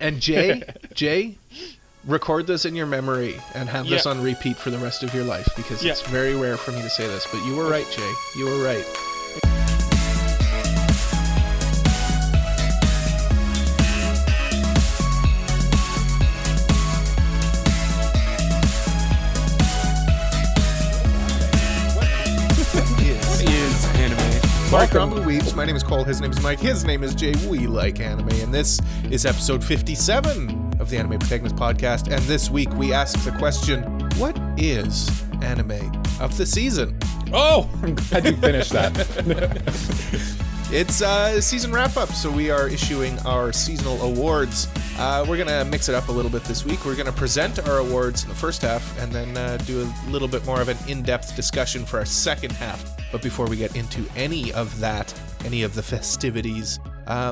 And Jay, record this in your memory and have this on repeat for the rest of your life, because it's very rare for me to say this, but you were right, Jay. You were right. Welcome to Weebs. My name is Cole. His name is Mike. His name is Jay. We like anime, and this is episode 57 of the Anime Protagonist podcast. And this week we ask the question: what is anime of the season? Oh, I'm glad you finished that. It's a season wrap-up, so we are issuing our seasonal awards. We're going to mix it up a little bit this week. We're going to present our awards in the first half, and then do a little bit more of an in-depth discussion for our second half. But before we get into any of that, any of the festivities,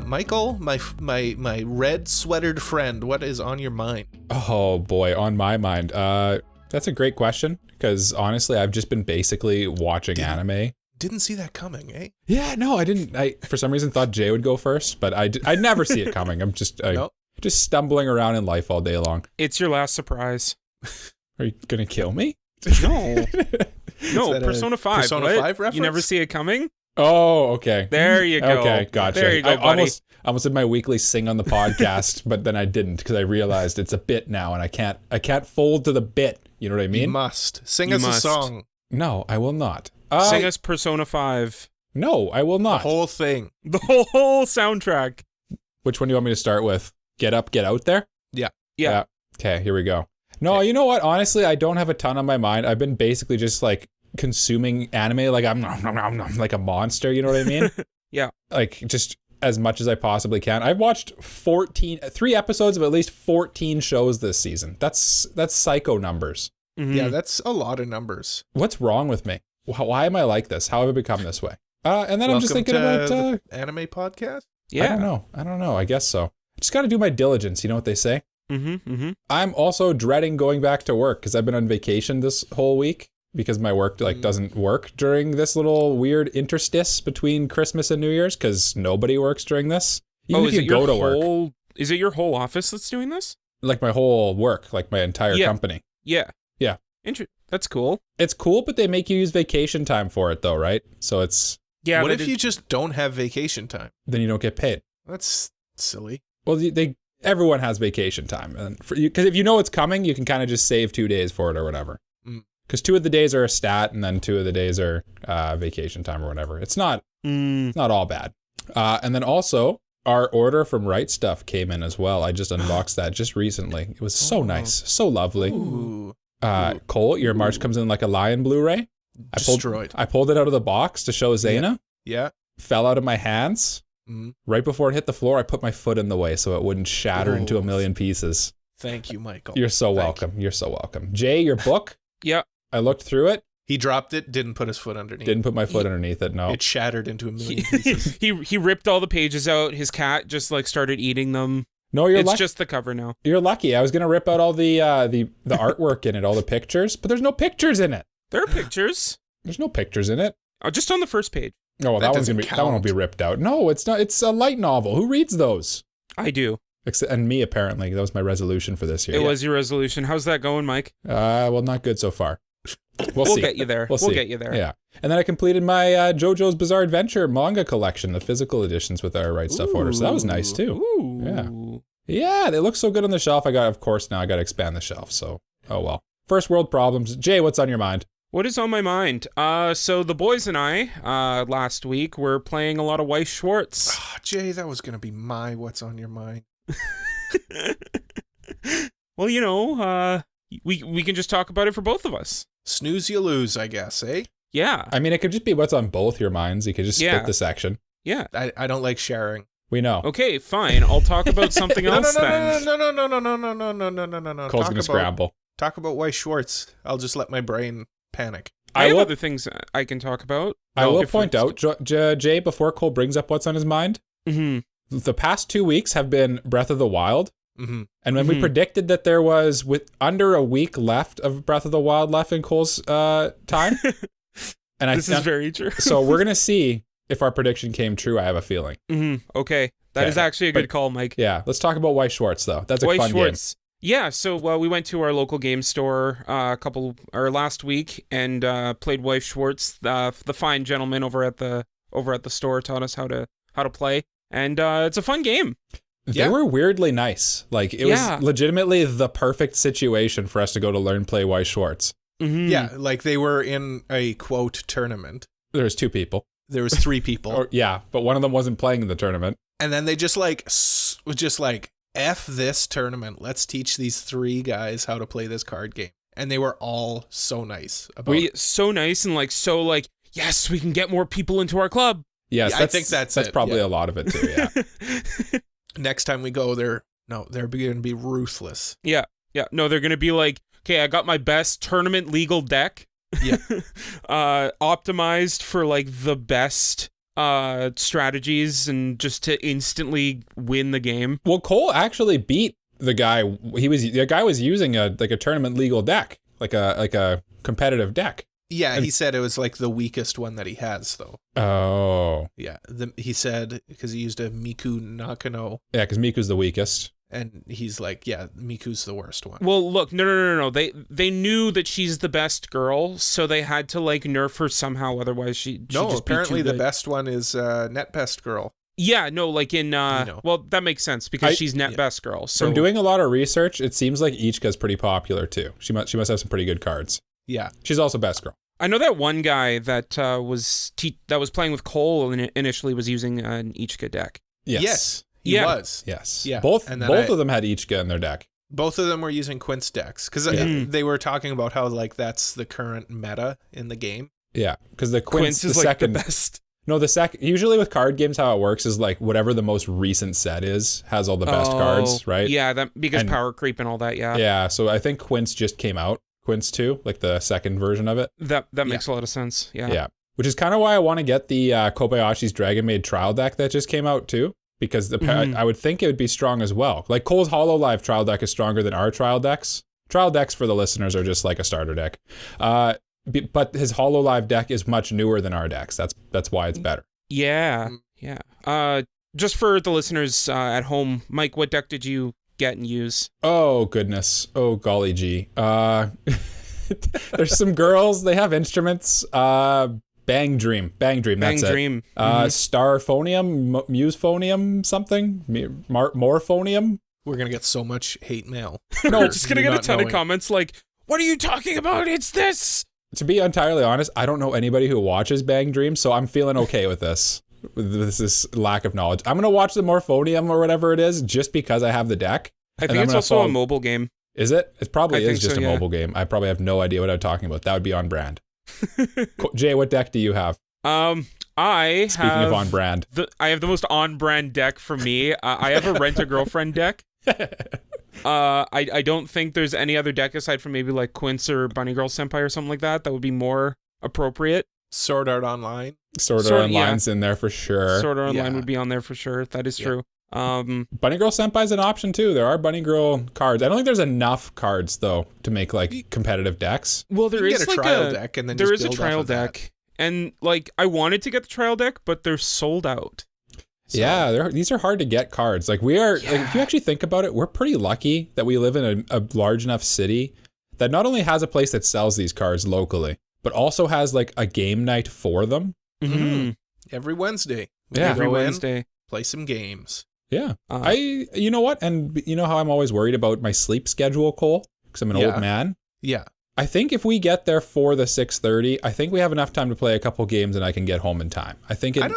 Michael, my red sweatered friend, what is on your mind? Oh boy, on my mind. That's a great question, because honestly, I've just been basically watching anime. Didn't see that coming, eh? Yeah, no, I didn't. I for some reason thought Jay would go first, but I'd never see it coming. I'm just just stumbling around in life all day long. It's your last surprise. Are you gonna kill me? No. No, Persona 5. Persona 5 reference? You never see it coming? Oh, okay. There you go. Okay, gotcha. There you go, buddy. I almost did my weekly sing on the podcast, but then I didn't, because I realized it's a bit now, and I can't fold to the bit. You know what I mean? You must. Sing us a song. No, I will not. Sing us Persona 5. No, I will not. The whole thing. The whole soundtrack. Which one do you want me to start with? Get Up, Get Out There? Yeah. Okay, here we go. No, You know what? Honestly, I don't have a ton on my mind. I've been basically just like consuming anime like I'm like a monster, you know what I mean? Yeah. Like just as much as I possibly can. I've watched 3 episodes of at least 14 shows this season. That's psycho numbers. Mm-hmm. Yeah, that's a lot of numbers. What's wrong with me? Why am I like this? How have I become this way? And then I'm just thinking about the anime podcast? Yeah. I don't know. I guess so. Just got to do my diligence, you know what they say? I'm also dreading going back to work because I've been on vacation this whole week because my work doesn't work during this little weird interstice between Christmas and New Year's, because nobody works during this. Even if you go to work. Is it your whole office that's doing this? Like my whole work, like my entire company. Yeah. That's cool. It's cool, but they make you use vacation time for it though, right? So it's... Yeah. What if you just don't have vacation time? Then you don't get paid. That's silly. Well, everyone has vacation time, and because if you know it's coming, you can kind of just save 2 days for it or whatever. Because 2 of the days are a stat, and then 2 of the days are vacation time or whatever. It's not all bad. And then also our order from Right Stuff came in as well. I just unboxed that just recently. It was so nice, so lovely. Ooh. Cole, your March comes in like a Lion Blu-ray. Destroyed. I pulled it out of the box to show Zaina. Yeah. Fell out of my hands. Right before it hit the floor, I put my foot in the way so it wouldn't shatter into a million pieces. Thank you, Michael. You're so welcome. You're so welcome. Jay, your book? Yeah. I looked through it. He dropped it, didn't put his foot underneath. Didn't put my foot underneath it, no. It shattered into a million pieces. He ripped all the pages out. His cat just started eating them. No, it's just the cover now. You're lucky. I was gonna rip out all the artwork in it, all the pictures, but there's no pictures in it. There are pictures. There's no pictures in it. Just on the first page. Oh, well, that one will be ripped out. No, it's not. It's a light novel. Who reads those? I do. And me, apparently. That was my resolution for this year. It was your resolution. How's that going, Mike? Well, not good so far. We'll see. Get you there. We'll get you there. Yeah. And then I completed my JoJo's Bizarre Adventure manga collection, the physical editions with our Right Stuff order. So that was nice too. Ooh. Yeah, they look so good on the shelf. Of course, now I got to expand the shelf. So, oh well. First world problems. Jay, what's on your mind? What is on my mind? So the boys and I, last week, were playing a lot of Weiss Schwarz. Jay, that was going to be my what's on your mind. Well, we can just talk about it for both of us. Snooze you lose, I guess, eh? Yeah. I mean, it could just be what's on both your minds. You could just split the section. Yeah. I don't like sharing. We know. Okay, fine. I'll talk about something else then. No. Cole's going to scramble. Talk about Weiss Schwarz. I'll just let my brain panic. I have other things I can talk about. I will point out, Jay, before Cole brings up what's on his mind, the past 2 weeks have been Breath of the Wild. And when we predicted that there was under a week left of Breath of the Wild left in Cole's time, and this is very true. So we're gonna see if our prediction came true, I have a feeling. Okay. That is actually a good call, Mike. Yeah, let's talk about Weiss Schwarz, though. That's a fun Schwarz. game. Yeah, so we went to our local game store last week and played Weiss Schwarz. The fine gentleman over at the store taught us how to play, and it's a fun game. They were weirdly nice. Like, it was legitimately the perfect situation for us to go to learn play Weiss Schwarz. Yeah, like they were in a quote tournament. There was 2 people. There was 3 people. But one of them wasn't playing in the tournament. And then they just F this tournament. Let's teach these 3 guys how to play this card game. And they were all so nice about it. So nice and yes, we can get more people into our club. Yes, I think that's probably a lot of it too, yeah. Next time we go, they're going to be ruthless. Yeah. No, they're going to be like, okay, I got my best tournament legal deck. Yeah. Optimized for the best strategies and just to instantly win the game. Well, Cole actually beat the guy. The guy was using a tournament legal deck, like a competitive deck. Yeah, he said it was the weakest one that he has, though. Oh. Yeah, he said because he used a Miku Nakano. Yeah, because Miku's the weakest. And he's like, yeah, Miku's the worst one. Well, look, no. They knew that she's the best girl, so they had to nerf her somehow. Otherwise, she'd just apparently be too the best one is Net Best Girl. Yeah, no, well, that makes sense because she's Net Best Girl. So from doing a lot of research, it seems like Ichika's pretty popular too. She must have some pretty good cards. Yeah, she's also best girl. I know that one guy that was playing with Cole and initially was using an Ichika deck. Yes. He was. Yes. Yeah. Both of them had Ichika in their deck. Both of them were using Quince decks because they were talking about how that's the current meta in the game. Yeah, because the Quince is the second the best. No, the second. Usually with card games, how it works is whatever the most recent set has all the best cards, right? Yeah, because power creep and all that. Yeah. Yeah. So I think Quince just came out. Quince 2, the second version of it. That makes a lot of sense. Yeah. Yeah. Which is kind of why I want to get the Kobayashi's Dragon Maid trial deck that just came out too. Because I would think it would be strong as well. Cole's HoloLive trial deck is stronger than our trial decks. Trial decks for the listeners are just like a starter deck. But his HoloLive deck is much newer than our decks. That's why it's better. Yeah. Just for the listeners at home, Mike, what deck did you get and use? Oh, goodness. Oh, golly gee. There's some girls. They have instruments. Bang Dream, that's Dream. it. Starphonium, Musephonium, something, Morphonium. We're gonna get so much hate mail. No, we're just gonna get a ton of comments what are you talking about? It's this. To be entirely honest, I don't know anybody who watches Bang Dream, so I'm feeling okay with this. This is lack of knowledge. I'm gonna watch the Morphonium or whatever it is just because I have the deck. I think it's also a mobile game. Is it? It probably is just a mobile game. I probably have no idea what I'm talking about. That would be on brand. Jay, what deck do you have? Speaking of on brand, I have the most on brand deck for me. I have a Rent a Girlfriend deck. I don't think there's any other deck aside from maybe Quince or Bunny Girl Senpai or something like that would be more appropriate. Sword Art Online. Sword Art Online's in there for sure. Sword Art Online would be on there for sure. That is true. Bunny Girl Senpai is an option too. There are Bunny Girl cards. I don't think there's enough cards though to make competitive decks. Well, there is a trial deck, and then there is a trial deck, and I wanted to get the trial deck, but they're sold out. So. Yeah, these are hard to get cards. We are if you actually think about it, we're pretty lucky that we live in a large enough city that not only has a place that sells these cards locally, but also has a game night for them. Mm-hmm. Every Wednesday. Every Wednesday. Play some games. Yeah. You know what? And you know how I'm always worried about my sleep schedule, Cole? Because I'm an old man. Yeah. I think if we get there for the 6:30, I think we have enough time to play a couple games and I can get home in time. I think it...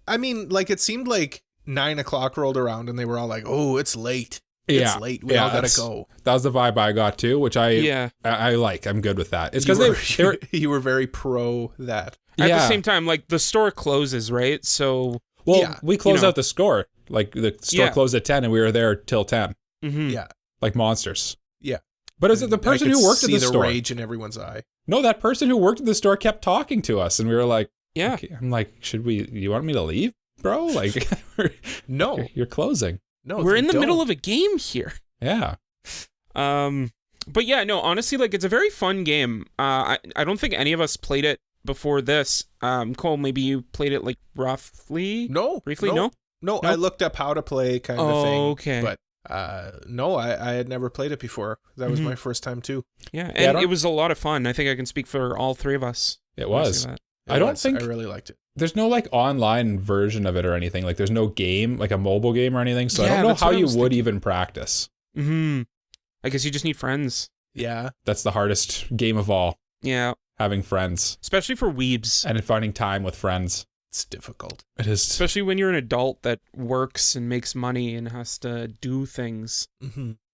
it seemed like 9 o'clock rolled around and they were all like, oh, it's late. Yeah. It's late. We all gotta go. That was the vibe I got too, which I like. I'm good with that. It's because you were very pro that. At the same time, the store closes, right? So... Well, we close out the store. The store closed at 10 and we were there till 10. Mm-hmm. Yeah. Like monsters. Yeah. But is it the person who worked at the store? See the rage in everyone's eye. No, that person who worked at the store kept talking to us and we were like, yeah. Okay. I'm like, you want me to leave, bro? No. You're closing. No, we're in the middle of a game here. Yeah. But yeah, no, honestly, it's a very fun game. I don't think any of us played it before this. Cole, maybe you played it like roughly? No. Briefly? No? No, I looked up how to play kind of thing. Okay. But no, I had never played it before. That was my first time too. Yeah, and it was a lot of fun. I think I can speak for all three of us. It was. I really liked it. There's no like online version of it or anything. Like there's no game, like a mobile game or anything. So I don't know how you would even practice. I guess you just need friends. Yeah. That's the hardest game of all. Yeah. Having friends. Especially for weebs. And finding time with friends. It's difficult. It is. Especially when you're an adult that works and makes money and has to do things.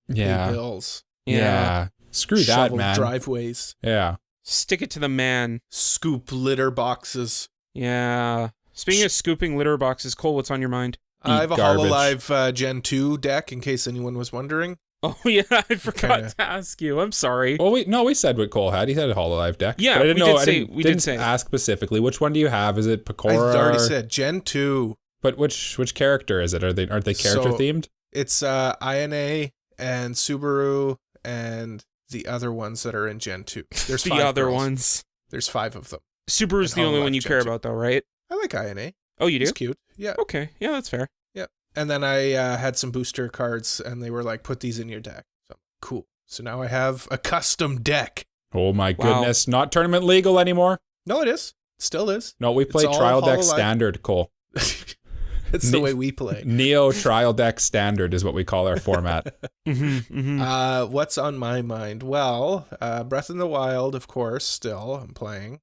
Yeah. Pay bills. Yeah. Screw that, man. Driveways. Yeah. Stick it to the man. Scoop litter boxes. Yeah. Speaking of scooping litter boxes, Cole, what's on your mind? I have a HoloLive Gen 2 deck, in case anyone was wondering. Oh, yeah, I forgot to ask you. I'm sorry. Well, we said what Cole had. He had a HoloLive deck. Yeah, but we did say. Ask specifically, which one do you have? Is it Pecora? I already said Gen 2. But which character is it? Aren't they character themed? It's INA and Subaru and the other ones that are in Gen 2. There's the other ones. There's 5 of them. Subaru's the only one you care about, though, right? I like INA. Oh, you do? It's cute. Yeah. Okay. Yeah, that's fair. Yeah. And then I had some booster cards, and they were like, put these in your deck. So cool. So now I have a custom deck. Oh my goodness! Not tournament legal anymore. No, it is. Still is. No, we play trial deck standard, Cole. It's the way we play. Neo trial deck standard is what we call our format. What's on my mind? Well, Breath of the Wild, of course, still I'm playing.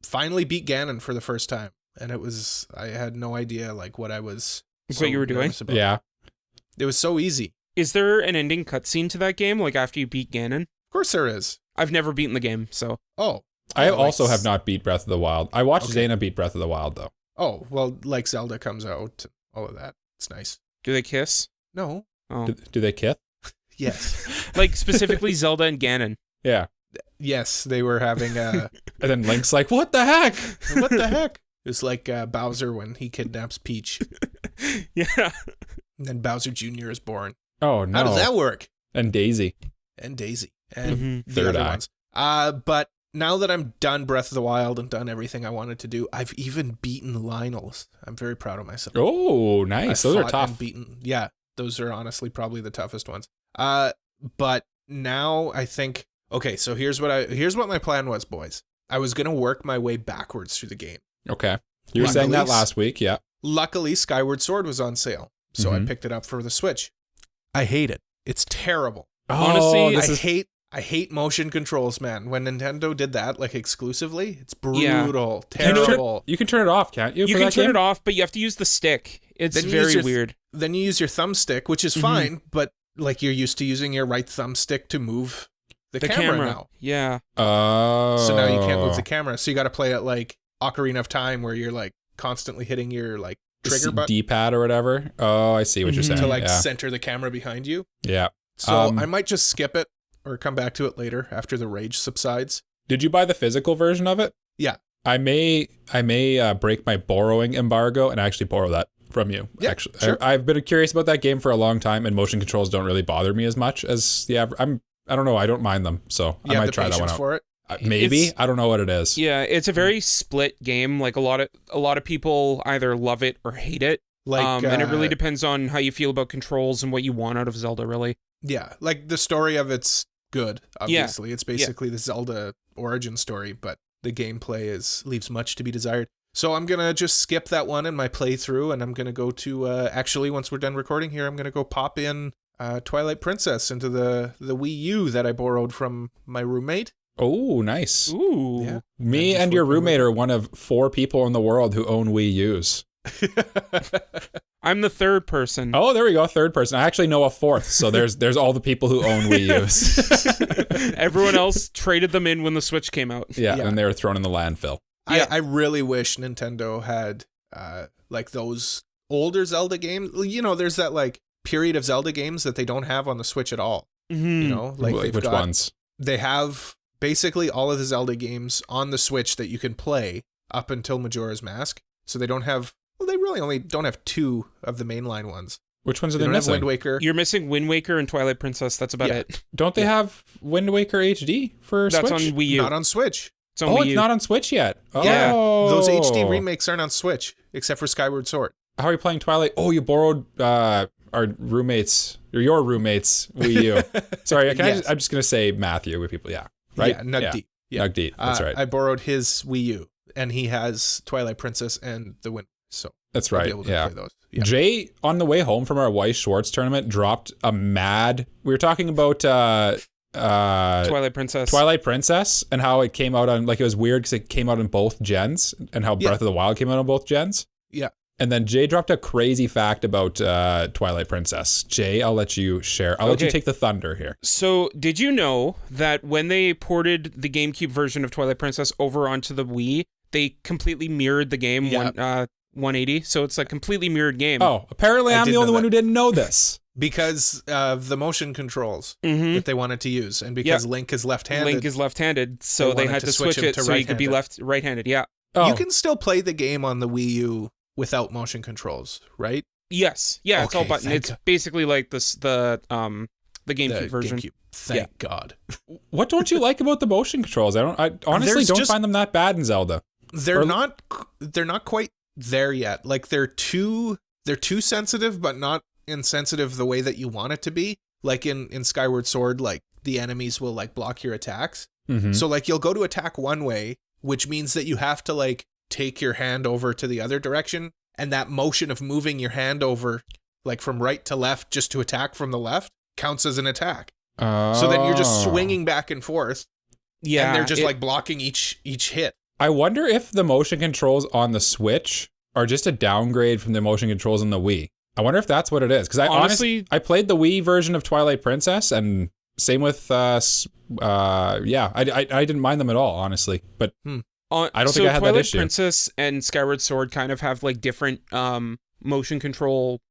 Finally beat Ganon for the first time. And I had no idea like what I was what you were doing. About. Yeah. It was so easy. Is there an ending cutscene to that game, like after you beat Ganon? Of course there is. I've never beaten the game, so. Oh. I also have not beat Breath of the Wild. I watched Zaina beat Breath of the Wild, though. Oh, well, like Zelda comes out, all of that. It's nice. Do they kiss? No. Oh. Do they kiss? Yes. Like specifically Zelda and Ganon. Yeah. Yes, they were having a... And then Link's like, what the heck? What the heck? It's like Bowser when he kidnaps Peach. Yeah. And then Bowser Jr. is born. Oh, no. How does that work? And Daisy. And the Third other eye. ones. But now that I'm done Breath of the Wild and done everything I wanted to do, I've even beaten Lionel's. I'm very proud of myself. Oh, nice. Those are tough. Yeah, those are honestly probably the toughest ones. But now I think, okay, so here's what my plan was, boys. I was going to work my way backwards through the game. Okay. You were saying that last week, yeah. Luckily, Skyward Sword was on sale, so I picked it up for the Switch. I hate it. It's terrible. Honestly, I hate motion controls, man. When Nintendo did that, like exclusively, it's brutal, terrible. You can turn it off, can't you? You can turn it off, but you have to use the stick. It's very weird. Then you use your thumbstick, which is fine, but like you're used to using your right thumbstick to move the camera now. Yeah. Oh. So now you can't move the camera. So you got to play it like Ocarina of Time, where you're like constantly hitting your like trigger button, D-pad or whatever. Oh, I see what you're saying. To like center the camera behind you. Yeah. So I might just skip it or come back to it later after the rage subsides. Did you buy the physical version of it? Yeah. I may break my borrowing embargo and actually borrow that from you. Yeah, actually, sure. I've been curious about that game for a long time, and motion controls don't really bother me as much as the average. I don't know. I don't mind them, so I might try that one out. For it? Maybe. I don't know what it is. Yeah, it's a very split game. Like a lot of people either love it or hate it. Like, and it really depends on how you feel about controls and what you want out of Zelda, really. Yeah, like the story of it's good, obviously. It's basically the Zelda origin story, but the gameplay leaves much to be desired. So I'm going to just skip that one in my playthrough, and I'm going to go to, actually, once we're done recording here, I'm going to go pop in Twilight Princess into the Wii U that I borrowed from my roommate. Oh, nice. Ooh. Yeah. Me and your roommate are one of 4 people in the world who own Wii U's. I'm the third person. Oh, there we go. Third person. I actually know a fourth. So there's all the people who own Wii U's. Everyone else traded them in when the Switch came out. Yeah, and they were thrown in the landfill. Yeah. I really wish Nintendo had like those older Zelda games. You know, there's that like period of Zelda games that they don't have on the Switch at all. Mm-hmm. You know, like which ones? They have basically all of the Zelda games on the Switch that you can play up until Majora's Mask. So they don't have. Well, they really only don't have 2 of the mainline ones. Which ones are they don't missing? Have Wind Waker. You're missing Wind Waker and Twilight Princess. That's about it. Don't they have Wind Waker HD for Switch? That's on Wii U. Not on Switch. It's on Oh, Wii it's U. not on Switch yet. Yeah, Oh. those HD remakes aren't on Switch, except for Skyward Sword. How are you playing Twilight? Oh, you borrowed our roommates, or your roommates Wii U. Sorry, Yes. I'm just going to say Matthew with people. Yeah, right? Yeah, Nugdeep. Yeah. Nugdeep, that's right. I borrowed his Wii U, and he has Twilight Princess and The Wind. So That's I'll right. be able to Yeah. play those. Yeah. Jay, on the way home from our Weiss Schwarz tournament, dropped a mad. We were talking about Twilight Princess. and how it came out on, like, it was weird because it came out on both gens, and how Breath of the Wild came out on both gens. Yeah. And then Jay dropped a crazy fact about Twilight Princess. Jay, I'll let you share. I'll let you take the thunder here. So, did you know that when they ported the GameCube version of Twilight Princess over onto the Wii, they completely mirrored the game 180? So it's like completely mirrored game. Oh, apparently I'm the only one who didn't know this. Because of the motion controls that they wanted to use, and because Link is left-handed. Link is left-handed, so they had to switch it so he could be right-handed. Yeah. Oh. You can still play the game on the Wii U without motion controls, right? Yes. Yeah, it's all Okay, button. It's basically like the GameCube version. GameCube. Thank God. What don't you like about the motion controls? I honestly don't find them that bad in Zelda. They're not quite there yet. Like they're too sensitive, but not insensitive the way that you want it to be. Like in Skyward Sword, like the enemies will like block your attacks. Mm-hmm. So like you'll go to attack one way, which means that you have to like take your hand over to the other direction, and that motion of moving your hand over like from right to left just to attack from the left counts as an attack. So then you're just swinging back and forth. Yeah. And they're just like blocking each hit. I wonder if the motion controls on the Switch are just a downgrade from the motion controls on the Wii. I wonder if that's what it is. Because I honestly, I played the Wii version of Twilight Princess, and same with, I didn't mind them at all, honestly. But I don't think I had Twilight that issue. Princess and Skyward Sword kind of have like different motion control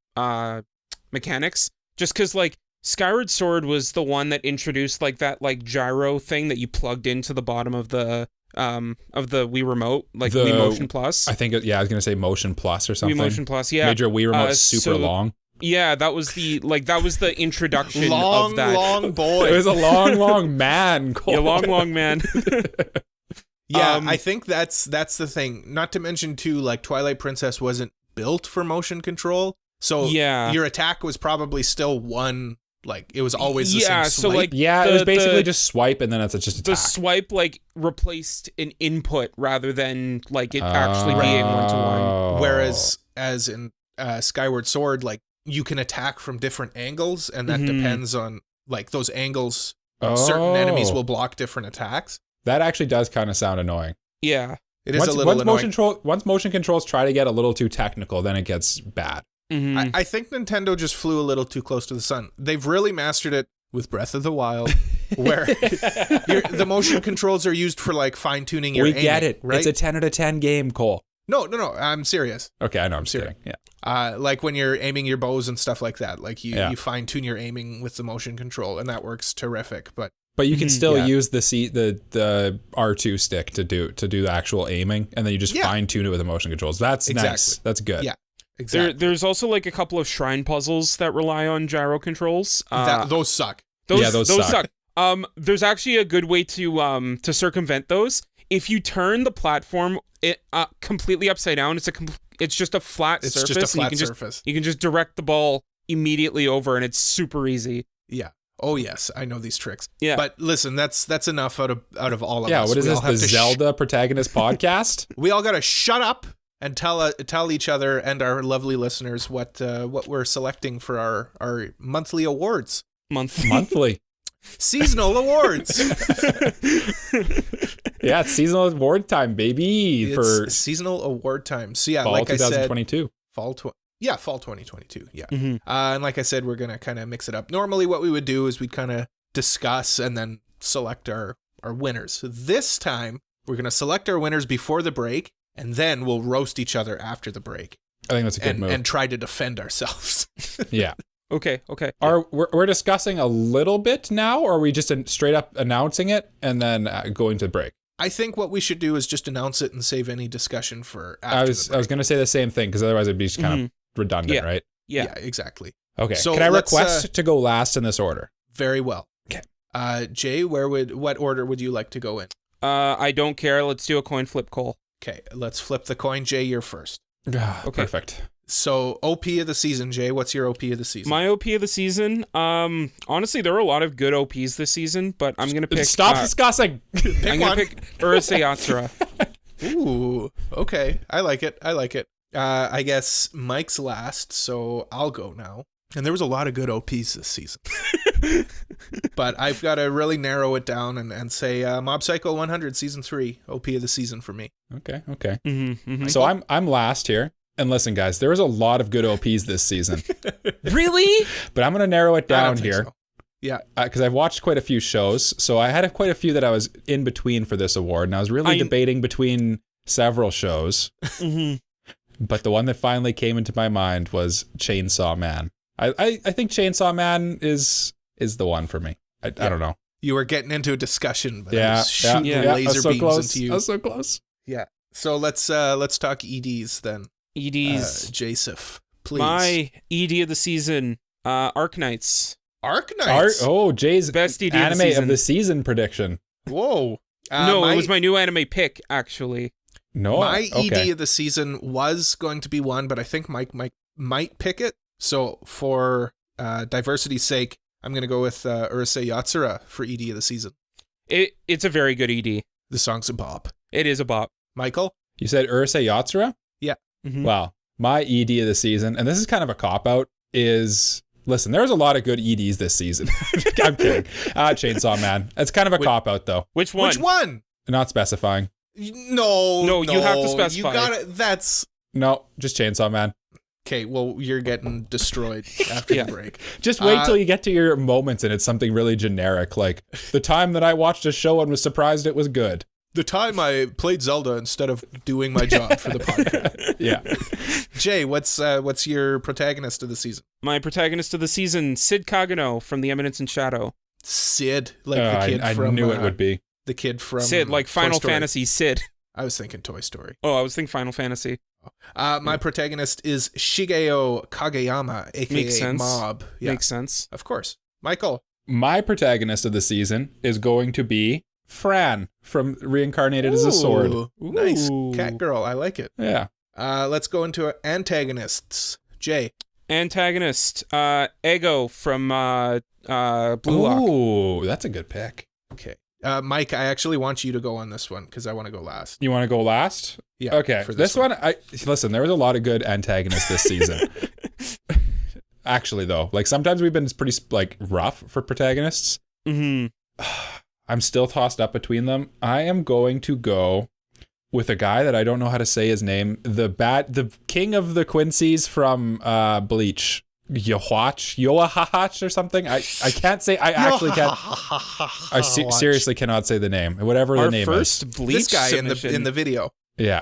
mechanics. Just because like Skyward Sword was the one that introduced like that like gyro thing that you plugged into the bottom of the Wii Remote, like the Wii Motion Plus. I think, I was going to say Motion Plus or something. Wii Motion Plus, yeah. Made your Wii Remote super long. Yeah, that was the introduction of that. Long boy. It was a long man. Cole. Yeah, long man. Yeah, I think that's the thing. Not to mention too, like Twilight Princess wasn't built for motion control, so your attack was probably still one. Like it was always the same swipe. So like it was basically just swipe, and then it's just attack. The swipe like replaced an input rather than like it actually being 1-to-1. Whereas as in Skyward Sword, like you can attack from different angles, and that depends on like those angles. Certain enemies will block different attacks. That actually does kind of sound annoying. Yeah, it is a little annoying. Once motion controls try to get a little too technical, then it gets bad. Mm-hmm. I think Nintendo just flew a little too close to the sun. They've really mastered it with Breath of the Wild, where the motion controls are used for like fine tuning your aiming. We get it, right? It's a 10 out of 10 game, Cole. No, I'm serious. Okay, I know, I'm serious. Yeah. Like when you're aiming your bows and stuff like that, like you fine tune your aiming with the motion control, and that works terrific. But you can still use the R2 stick to do the actual aiming, and then you just fine tune it with the motion controls. That's nice. That's good. Yeah. Exactly. There's also like a couple of shrine puzzles that rely on gyro controls. Those suck. Those suck. There's actually a good way to circumvent those. If you turn the platform completely upside down, it's just a flat surface. It's just a flat surface. You can just direct the ball immediately over, and it's super easy. Yeah. Oh yes, I know these tricks. Yeah. But listen, that's enough out of all of us. Yeah. What is this? The Zelda Protagonist podcast? We all gotta shut up and tell each other and our lovely listeners what we're selecting for our monthly awards. Monthly. Seasonal awards. Yeah, it's seasonal award time, baby. It's seasonal award time. So yeah, fall like 2022. I said, fall 2022. Yeah. Mm-hmm. And like I said, we're gonna kind of mix it up. Normally, what we would do is we'd kind of discuss and then select our winners. This time, we're gonna select our winners before the break, and then we'll roast each other after the break. I think that's a good move. And try to defend ourselves. Yeah. Okay. We're discussing a little bit now, or are we just straight up announcing it and then going to break? I think what we should do is just announce it and save any discussion for after the break. I was going to say the same thing, because otherwise it'd be just kind of redundant, right? Yeah, exactly. Okay. So can I request to go last in this order? Very well. Okay. Jay, what order would you like to go in? I don't care. Let's do a coin flip, Cole. Okay, let's flip the coin. Jay, you're first. Okay. Perfect. So, OP of the season, Jay. What's your OP of the season? My OP of the season, honestly, there were a lot of good OPs this season, but I'm going to pick... Stop discussing! I'm going to pick Urusei Yatsura. Ooh, okay. I like it. I guess Mike's last, so I'll go now. And there was a lot of good OPs this season. But I've got to really narrow it down and say Mob Psycho 100 Season 3, OP of the season for me. Okay. Mm-hmm, mm-hmm. So I'm last here. And listen, guys, there was a lot of good OPs this season. Really? But I'm going to narrow it down here. So. Yeah. Because I've watched quite a few shows. So I had quite a few that I was in between for this award. And I was really debating between several shows. Mm-hmm. But the one that finally came into my mind was Chainsaw Man. I think Chainsaw Man is the one for me. I don't know. You were getting into a discussion, but I was shooting laser beams into you. I was so close. Yeah. So let's talk EDs then. EDs. Jasif, please. My ED of the season, Arknights. Arknights? Jay's best ED anime of the season prediction. Whoa. It was my new anime pick, actually. No, my ED of the season was going to be one, but I think Mike might pick it. So for diversity's sake, I'm going to go with Urusei Yatsura for ED of the season. It's a very good ED. The song's a bop. It is a bop. Michael? You said Urusei Yatsura? Yeah. Mm-hmm. Well, my ED of the season, and this is kind of a cop-out, is... Listen, there's a lot of good EDs this season. I'm kidding. Chainsaw Man. It's kind of a cop-out, though. Which one? Which one? Not specifying. No, you have to specify. You gotta, No, just Chainsaw Man. Okay, well, you're getting destroyed after the break. Just wait till you get to your moments and it's something really generic, like the time that I watched a show and was surprised it was good. The time I played Zelda instead of doing my job for the podcast. Yeah. Jay, what's your protagonist of the season? My protagonist of the season, Sid Kagano from The Eminence in Shadow. Sid, like the kid from... I knew it would be. The kid from... Sid, like Final Fantasy Sid. I was thinking Toy Story. Oh, I was thinking Final Fantasy. My protagonist is Shigeo Kageyama, a.k.a. Mob. Yeah. Makes sense. Of course. Michael. My protagonist of the season is going to be Fran from Reincarnated as a Sword. Nice. Cat girl. I like it. Yeah. Let's go into antagonists. Jay. Antagonist. Ego from Blue Lock. Ooh, that's a good pick. Okay. Mike, I actually want you to go on this one because I want to go last. You want to go last? Yeah. Okay. For this one, listen, there was a lot of good antagonists this season. Actually, though, like sometimes we've been pretty like rough for protagonists. Mm-hmm. I'm still tossed up between them. I am going to go with a guy that I don't know how to say his name. The king of the Quincy's from Bleach. Yoahach or something. I can't say. I actually can't. I seriously cannot say the name. Whatever the name is. Our first Bleach this guy submission. in the video. Yeah.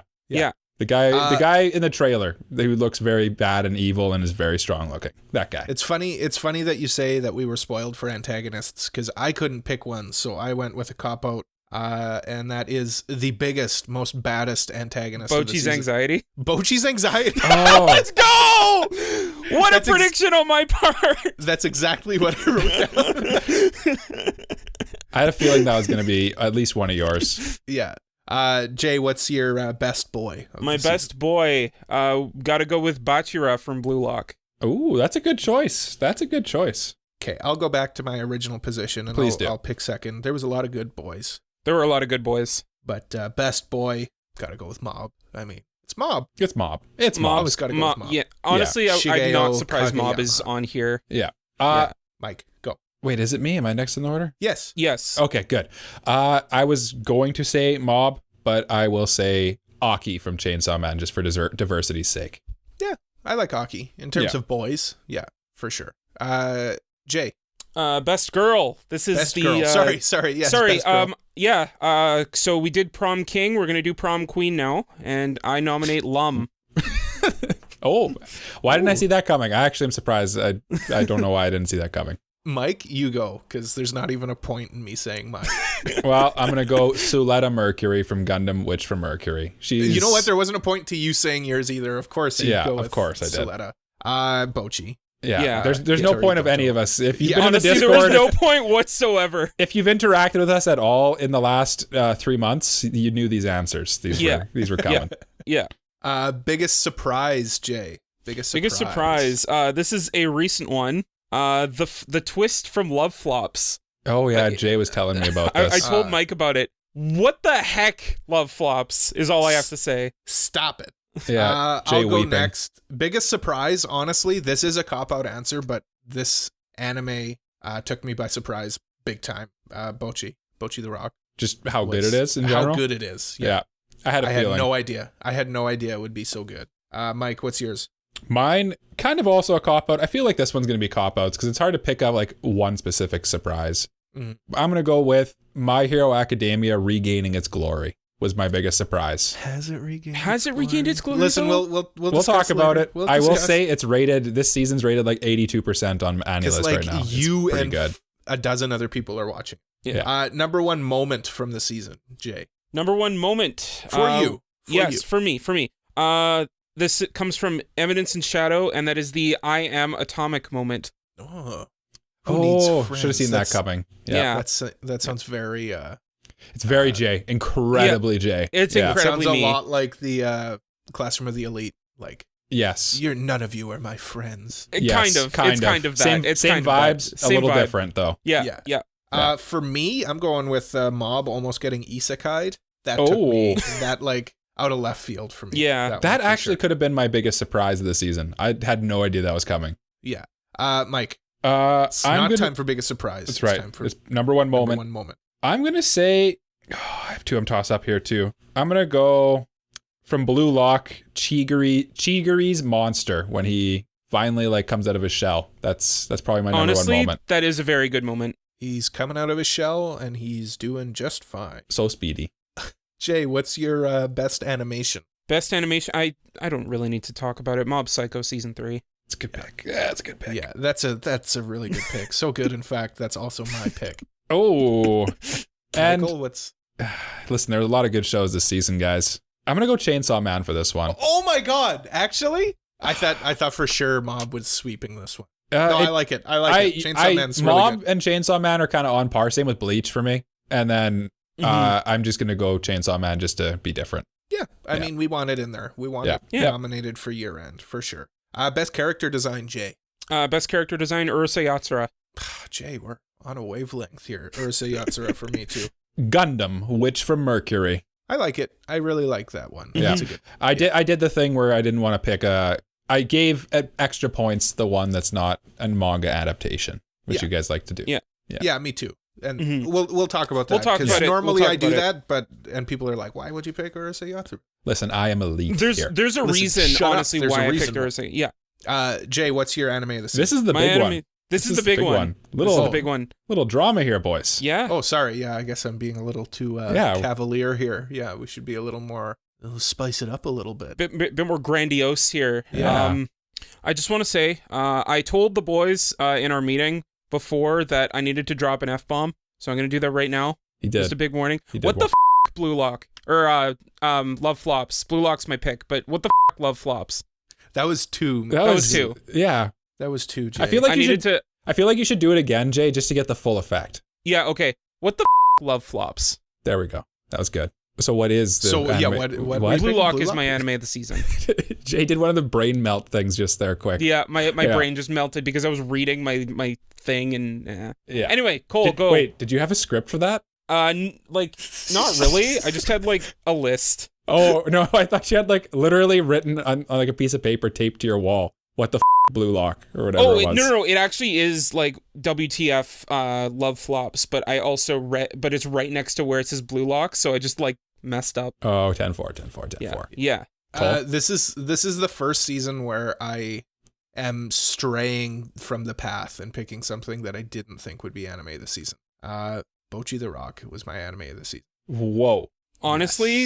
The guy in the trailer who looks very bad and evil and is very strong looking. That guy. It's funny that you say that we were spoiled for antagonists because I couldn't pick one, so I went with a cop out. And that is the biggest, most baddest antagonist. Bocchi's Anxiety. Bocchi's Anxiety. Oh. Let's go! What a prediction on my part. That's exactly what I wrote down. I had a feeling that was going to be at least one of yours. Yeah. Jay, what's your best boy? My best boy. Gotta go with Bachira from Blue Lock. Ooh, that's a good choice. Okay, I'll go back to my original position and I'll pick second. There was a lot of good boys. There were a lot of good boys. But best boy, gotta go with Mob. I mean, it's Mob. It's Mob. Always gotta go with Mob. Yeah, honestly, Yeah. I'm not surprised Kageyama. Mob is on here. Yeah. Mike, go. Wait, is it me? Am I next in the order? Yes. Yes. Okay, good. I was going to say Mob, but I will say Aki from Chainsaw Man just for diversity's sake. Yeah, I like Aki in terms of boys. Yeah, for sure. Jay. Best girl. This is best the girl. Sorry. Yes, sorry. Best girl. Yeah. So we did prom king. We're gonna do prom queen now, and I nominate Lum. Oh, why didn't I see that coming? I actually am surprised. I don't know why I didn't see that coming. Mike, you go, because there's not even a point in me saying mine. Well, I'm gonna go Suletta Mercury from Gundam Witch from Mercury. You know what? There wasn't a point to you saying yours either. Of course, you go with of course I did. Suletta. Bocchi. Yeah. There's no point of any of us. If you've been honestly, in the Discord, there was no point whatsoever. If you've interacted with us at all in the last 3 months, you knew these answers. These were coming. Yeah. Biggest surprise, Jay. Biggest surprise. This is a recent one. The twist from Love Flops. Oh yeah, Jay was telling me about this. I told Mike about it. What the heck, Love Flops, is all I have to say. Stop it. Yeah, Jay I'll go weeping. next. Biggest surprise, honestly, this is a cop-out answer, but this anime took me by surprise big time. Bocchi the Rock. Just how good it is in general? How good it is. Yeah. I had no idea. I had no idea it would be so good. Mike, what's yours? Mine, kind of also a cop-out. I feel like this one's going to be cop-outs because it's hard to pick up like one specific surprise. I'm going to go with My Hero Academia regaining its glory. Was my biggest surprise. Has it regained its glory? Listen, we'll talk about it. We'll I will say it's rated, this season's rated like 82% on AniList like right now. You it's pretty and good. A dozen other people are watching. Yeah. Number one moment from the season, Jay. Number one moment. For you. For me. This comes from Evidence and Shadow, and that is the I am atomic moment. Oh. Who needs friends? Should have seen that coming. Yeah. That sounds very... it's very Jay. Incredibly Jay. It's incredibly sounds me. a lot like the Classroom of the Elite. Like, yes. None of you are my friends. Kind of that. Same vibes, a little different though. Yeah. For me, I'm going with Mob almost getting isekai'd. That took me out of left field for me. Yeah. That actually could have been my biggest surprise of the season. I had no idea that was coming. Yeah. Mike. It's not time for biggest surprise. That's right. It's number one moment. I'm going to say, I have two I'm tossed up here too. I'm going to go from Blue Lock, Chigiri's monster when he finally comes out of his shell. That's probably my number one moment. That is a very good moment. He's coming out of his shell and he's doing just fine. So speedy. Jay, what's your best animation? Best animation? I don't really need to talk about it. Mob Psycho season 3. It's a good pick. Yeah, it's a good pick. Yeah, that's a really good pick. So good, in fact, that's also my pick. Oh, and Michael, what's... Listen, there's a lot of good shows this season, guys. I'm gonna go Chainsaw Man for this one. Oh my God! Actually, I thought for sure Mob was sweeping this one. I like it. I like it. Chainsaw Man's really Mob good. and Chainsaw Man are kind of on par. Same with Bleach for me. And then I'm just gonna go Chainsaw Man just to be different. Yeah, I mean, we want it in there. We want it nominated for year end for sure. Best character design, Jay. Best character design, Urusei Yatsura. Jay, we're on a wavelength here. Urusei Yatsura for me too. Gundam, Witch from Mercury. I like it. I really like that one. Yeah, good. I did the thing where I didn't want to pick I gave extra points the one that's not a manga adaptation, which you guys like to do. Yeah, me too. And we'll talk about that. We'll talk about it. Normally I do that, and people are like, "Why would you pick Urusei Yatsura?" Listen, I am elite. There's a reason, honestly, why I picked Urusei. Yeah. Jay, what's your anime of the season? This is the big one. This is the big one. This is the big one. Little drama here, boys. Yeah. Oh, sorry. Yeah, I guess I'm being a little too cavalier here. Yeah, we should be a little more, spice it up a little bit. Bit more grandiose here. Yeah. I just want to say, I told the boys in our meeting before that I needed to drop an F-bomb, so I'm going to do that right now. He did. Just a big warning. He did. What the Blue Lock? Or Love Flops. Blue Lock's my pick, but what the Love Flops? That was two. That was two. Yeah. That was two, Jay. I feel like you should do it again, Jay, just to get the full effect. Yeah, okay. What the Love Flops? There we go. That was good. So what is the anime? What? Blue Lock is my anime of the season. Jay did one of the brain melt things just there quick. Yeah, my brain just melted because I was reading my thing and yeah. Anyway, Cole, go. Wait, did you have a script for that? Not really. I just had a list. Oh, no, I thought you had literally written on a piece of paper taped to your wall. What the Blue Lock or whatever it was. No. It actually is WTF Love Flops, but I also but it's right next to where it says Blue Lock, so I just messed up. Oh, 10-4. Yeah. This is the first season where I am straying from the path and picking something that I didn't think would be anime this season. Bocchi the Rock was my anime of the season. Whoa. Honestly,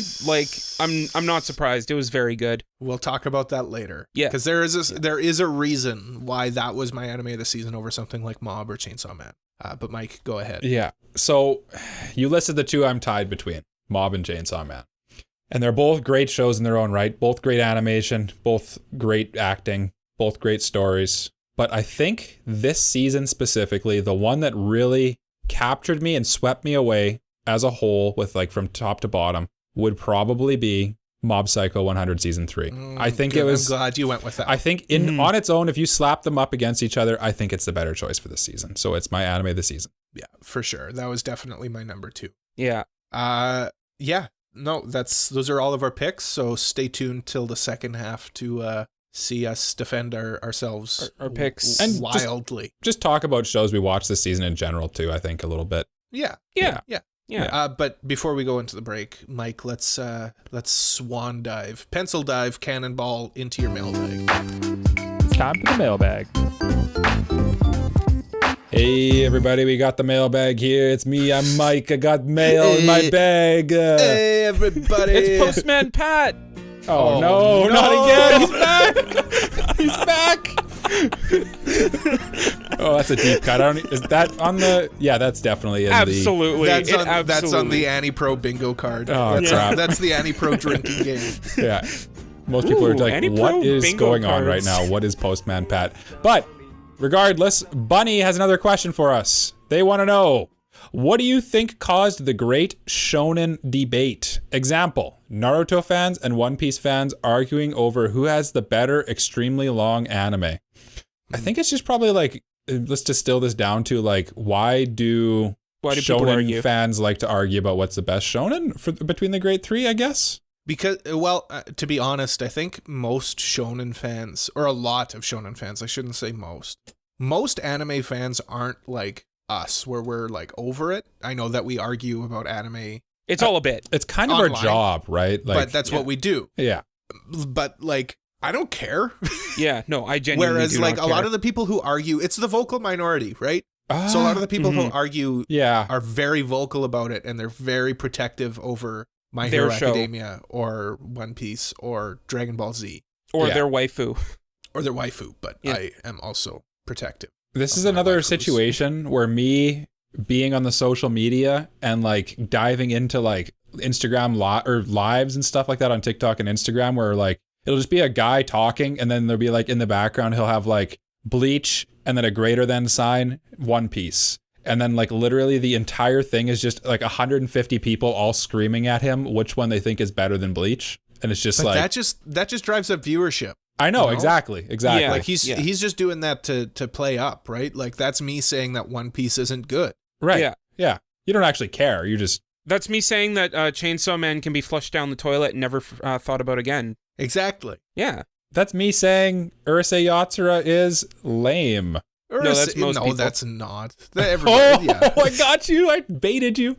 I'm not surprised. It was very good. We'll talk about that later. Yeah. Because there is a reason why that was my anime of the season over something like Mob or Chainsaw Man. But Mike, go ahead. Yeah. So you listed the two I'm tied between, Mob and Chainsaw Man. And they're both great shows in their own right. Both great animation, both great acting, both great stories. But I think this season specifically, the one that really captured me and swept me away as a whole, with like from top to bottom, would probably be Mob Psycho 100 Season 3. I think good. it was... I'm glad you went with that. I think on its own, if you slap them up against each other, I think it's the better choice for this season. So it's my anime of the season. Yeah, for sure. That was definitely my number 2. Yeah. Yeah. No, those are all of our picks. So stay tuned till the second half to see us defend ourselves our picks and wildly. Just talk about shows we watched this season in general too. I think a little bit. Yeah. But before we go into the break, Mike, let's swan dive, pencil dive, cannonball into your mailbag. It's time for the mailbag. Hey everybody, we got the mailbag here. It's me, I'm Mike. I got mail in my bag. Hey everybody. It's Postman Pat. Oh no, not again. He's back. Oh, that's a deep cut. Is that on the... Yeah, that's definitely in absolutely. That's on the Annie Pro bingo card. Oh, that's the Annie Pro drinking game. Yeah. Most people are like, Annie what Pro is bingo going on cards. right now? What is Postman Pat? But regardless, Bunny has another question for us. They want to know, what do you think caused the great shonen debate? Example, Naruto fans and One Piece fans arguing over who has the better extremely long anime. I think it's just probably like, let's distill this down to like, why do people shonen argue? fans like to argue about what's the best shonen between the great three, I guess? Because, to be honest, I think most shonen fans, or a lot of shonen fans, I shouldn't say most anime fans aren't like us, where we're like over it. I know that we argue about anime. It's all a bit. It's kind of Online. our job, right? Like, But that's what we do. Yeah. But like, I don't care. Yeah, no, I genuinely Whereas do like not a lot care. of the people who argue, it's the vocal minority, right? So a lot of the people who argue are very vocal about it, and they're very protective over My Their Hero show. Academia or One Piece or Dragon Ball Z or Yeah. their waifu. or their waifu, but Yeah. I am also protective. This is my another waifus. situation where me being on the social media and like diving into like Instagram or lives and stuff like that on TikTok and Instagram, where like it'll just be a guy talking and then there'll be like in the background he'll have like Bleach and then a greater than sign, One Piece. And then like literally the entire thing is just like 150 people all screaming at him which one they think is better than Bleach. And it's just But like that just drives up viewership. I know, you know? exactly. Yeah. Like he's just doing that to play up, right? Like that's me saying that One Piece isn't good. Right. Yeah. You don't actually care. You just... That's me saying that Chainsaw Man can be flushed down the toilet and never thought about again. Exactly. Yeah. That's me saying Urusei Yatsura is lame. Or No, that's most people. that's not. Everybody, yeah. I got you. I baited you.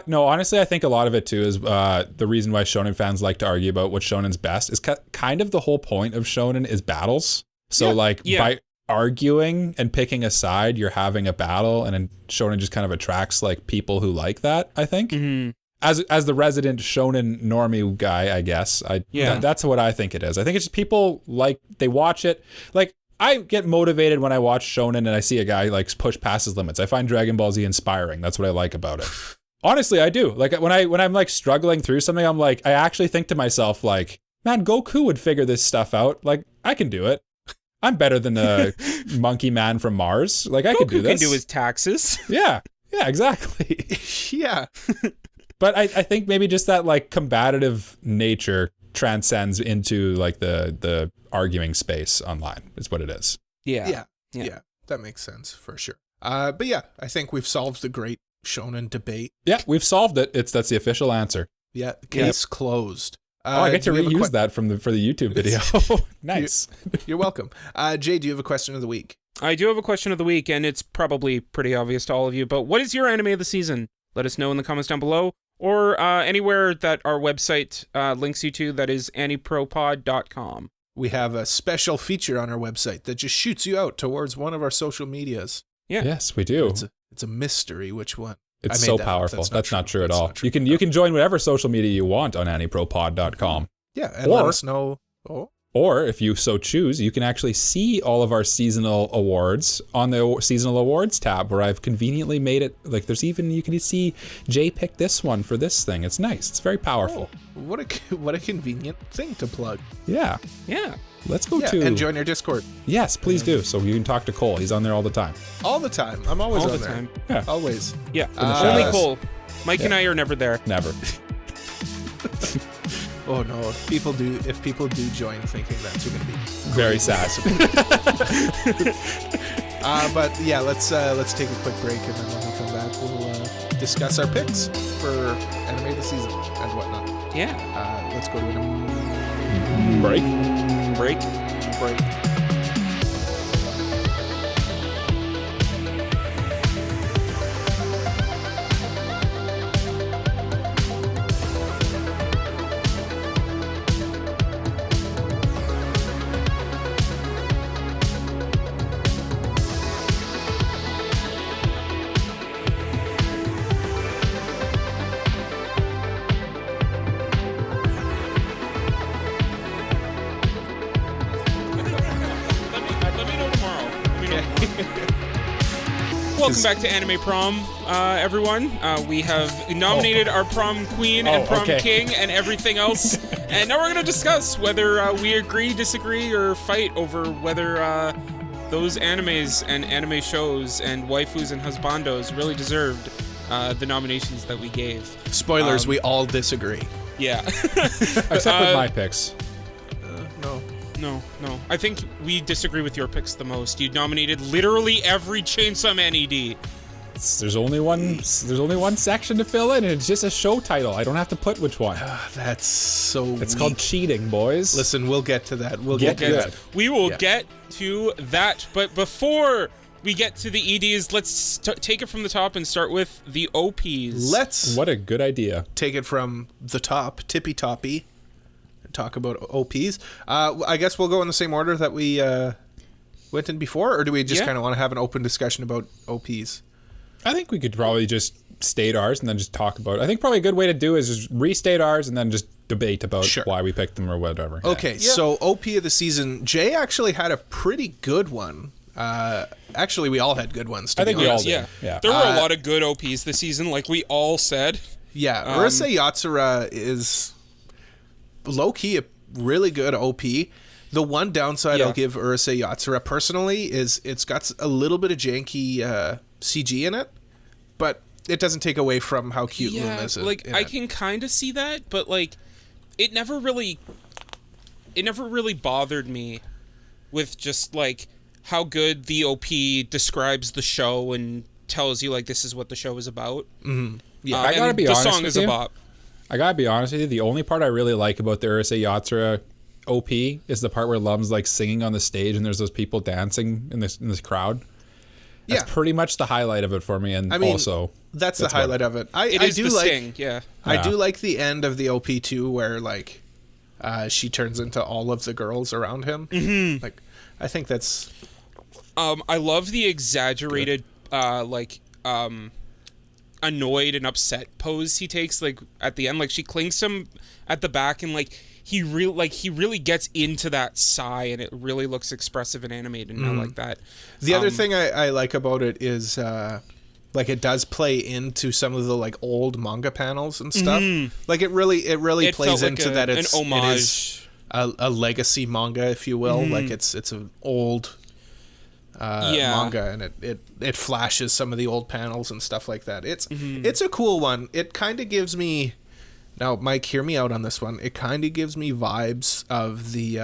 No, honestly, I think a lot of it too is the reason why shonen fans like to argue about what shonen's best is kind of the whole point of shonen is battles. So by arguing and picking a side, you're having a battle, and then shonen just kind of attracts like people who like that, I think. Mm-hmm. As the resident shonen normie guy, I guess. That's what I think it is. I think it's just people like, they watch it. Like, I get motivated when I watch shonen and I see a guy like push past his limits. I find Dragon Ball Z inspiring. That's what I like about it. Honestly, I do. Like when I'm like struggling through something, I'm like, I actually think to myself like, man, Goku would figure this stuff out. Like I can do it. I'm better than the monkey man from Mars. Like I could do this. Goku can do his taxes. Yeah, exactly. Yeah. But I think maybe just that like combative nature transcends into like the arguing space online is what it is. Yeah. That makes sense for sure. But yeah, I think we've solved the great shonen debate. Yeah, we've solved it. That's the official answer. Yeah, case closed. I get to do we have a reuse that for the YouTube video. Nice. You're welcome. Jay, do you have a question of the week? I do have a question of the week, and it's probably pretty obvious to all of you, but what is your anime of the season? Let us know in the comments down below, or anywhere that our website links you to, that is anipropod.com. We have a special feature on our website that just shoots you out towards one of our social medias. Yeah. Yes, we do. It's a mystery which one. It's I made so that up. powerful. That's not true at That's all. not true. You can join whatever social media you want on anipropod.com. Yeah, and let us know. Oh, Or if you so choose, you can actually see all of our seasonal awards on the seasonal awards tab, where I've conveniently made it like there's even, you can see Jay picked this one for this thing. It's nice. It's very powerful. Oh, what a convenient thing to plug. Yeah. Yeah. Let's go and join your Discord. Yes, please do. So you can talk to Cole. He's on there all the time. All the time. I'm always All on the there. time. Yeah. Always. Yeah. the Only shadows. Cole. Mike and I are never there. Never. Oh no! If people do join thinking that's going to be Very sad. But yeah, let's take a quick break, and then when we come back, we'll discuss our picks for anime of the season and whatnot. Yeah. Let's go to a Break. break. Let me know tomorrow. Welcome back to Anime Prom, everyone. We have nominated our prom queen and prom king and everything else. And now we're going to discuss whether we agree, disagree, or fight over whether those animes and anime shows and waifus and husbandos really deserved the nominations that we gave. Spoilers: we all disagree. Yeah. Except with my picks. No. No. I think we disagree with your picks the most. You nominated literally every Chainsaw Man ED. There's only one section to fill in, and it's just a show title. I don't have to put which one. That's so. It's called cheating, boys. Listen, we'll get to that. We'll get to that. We will get to that, but before we get to the EDs, let's take it from the top and start with the OPs. What a good idea. Take it from the top, tippy toppy, and talk about OPs. I guess we'll go in the same order that we went in before, or do we just kind of want to have an open discussion about OPs? I think we could probably just state ours and then just talk about it. I think probably a good way to do is just restate ours and then just debate about why we picked them or whatever. Okay, so OP of the season, Jay actually had a pretty good one. Actually, we all had good ones. I think we all did. Yeah. There were a lot of good OPs this season, like we all said. Yeah, Urusei Yatsura is low-key a really good OP. The one downside I'll give Urusei Yatsura personally is it's got a little bit of janky CG in it, but it doesn't take away from how cute Loom is. I can kind of see that, but like, it never really bothered me with just like how good the OP describes the show and tells you like this is what the show is about. Mm-hmm. Yeah, I gotta be honest. The song is a bop. I gotta be honest with you. The only part I really like about the Urusei Yatsura OP is the part where Lum's like singing on the stage and there's those people dancing in this crowd. That's pretty much the highlight of it for me, and also that's the highlight of it. I do like sting, I do like the end of the OP too, where like she turns into all of the girls around him. Mm-hmm. Like, I think that's. I love the exaggerated, annoyed and upset pose he takes. Like at the end, like she clings to him at the back, and like he really gets into that sigh, and it really looks expressive and animated, and I like that. The other thing I like about it is like it does play into some of the like old manga panels and stuff. Mm-hmm. Like it really plays into like that it's an homage. It is a legacy manga, if you will. Mm-hmm. Like it's an old manga, and it flashes some of the old panels and stuff like that. It's a cool one. It kind of gives me. Now, Mike, hear me out on this one. It kind of gives me vibes of the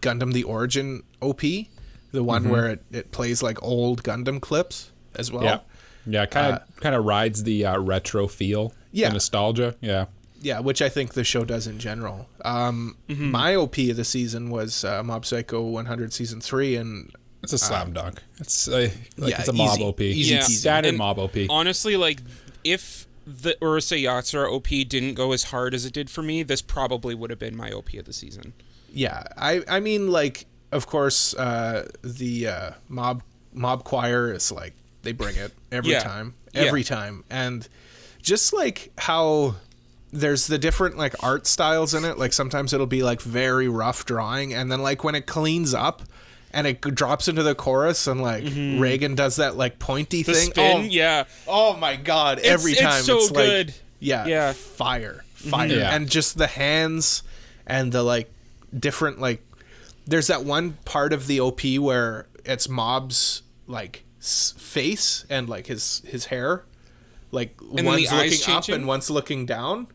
Gundam The Origin OP, the one where it plays like old Gundam clips as well. Yeah, kind of rides the retro feel, the nostalgia. Yeah, which I think the show does in general. My OP of the season was Mob Psycho 100 Season 3, and it's a slam dunk. It's it's a mob easy, OP. Easy standard mob OP. Honestly, like if the Urusei Yatsura OP didn't go as hard as it did for me, this probably would have been my OP of the season. Yeah, I mean, like, of course, the mob choir is like, they bring it every time, and just like how there's the different like art styles in it. Like sometimes it'll be like very rough drawing, and then like when it cleans up and it drops into the chorus and like Reagan does that like pointy The thing. spin, Oh my god! Every time it's so like, good. Yeah. Fire. Yeah. And just the hands and the like different like. There's that one part of the OP where it's Mob's like face and like his hair, like And one's the eyes looking up changing? and one's looking down,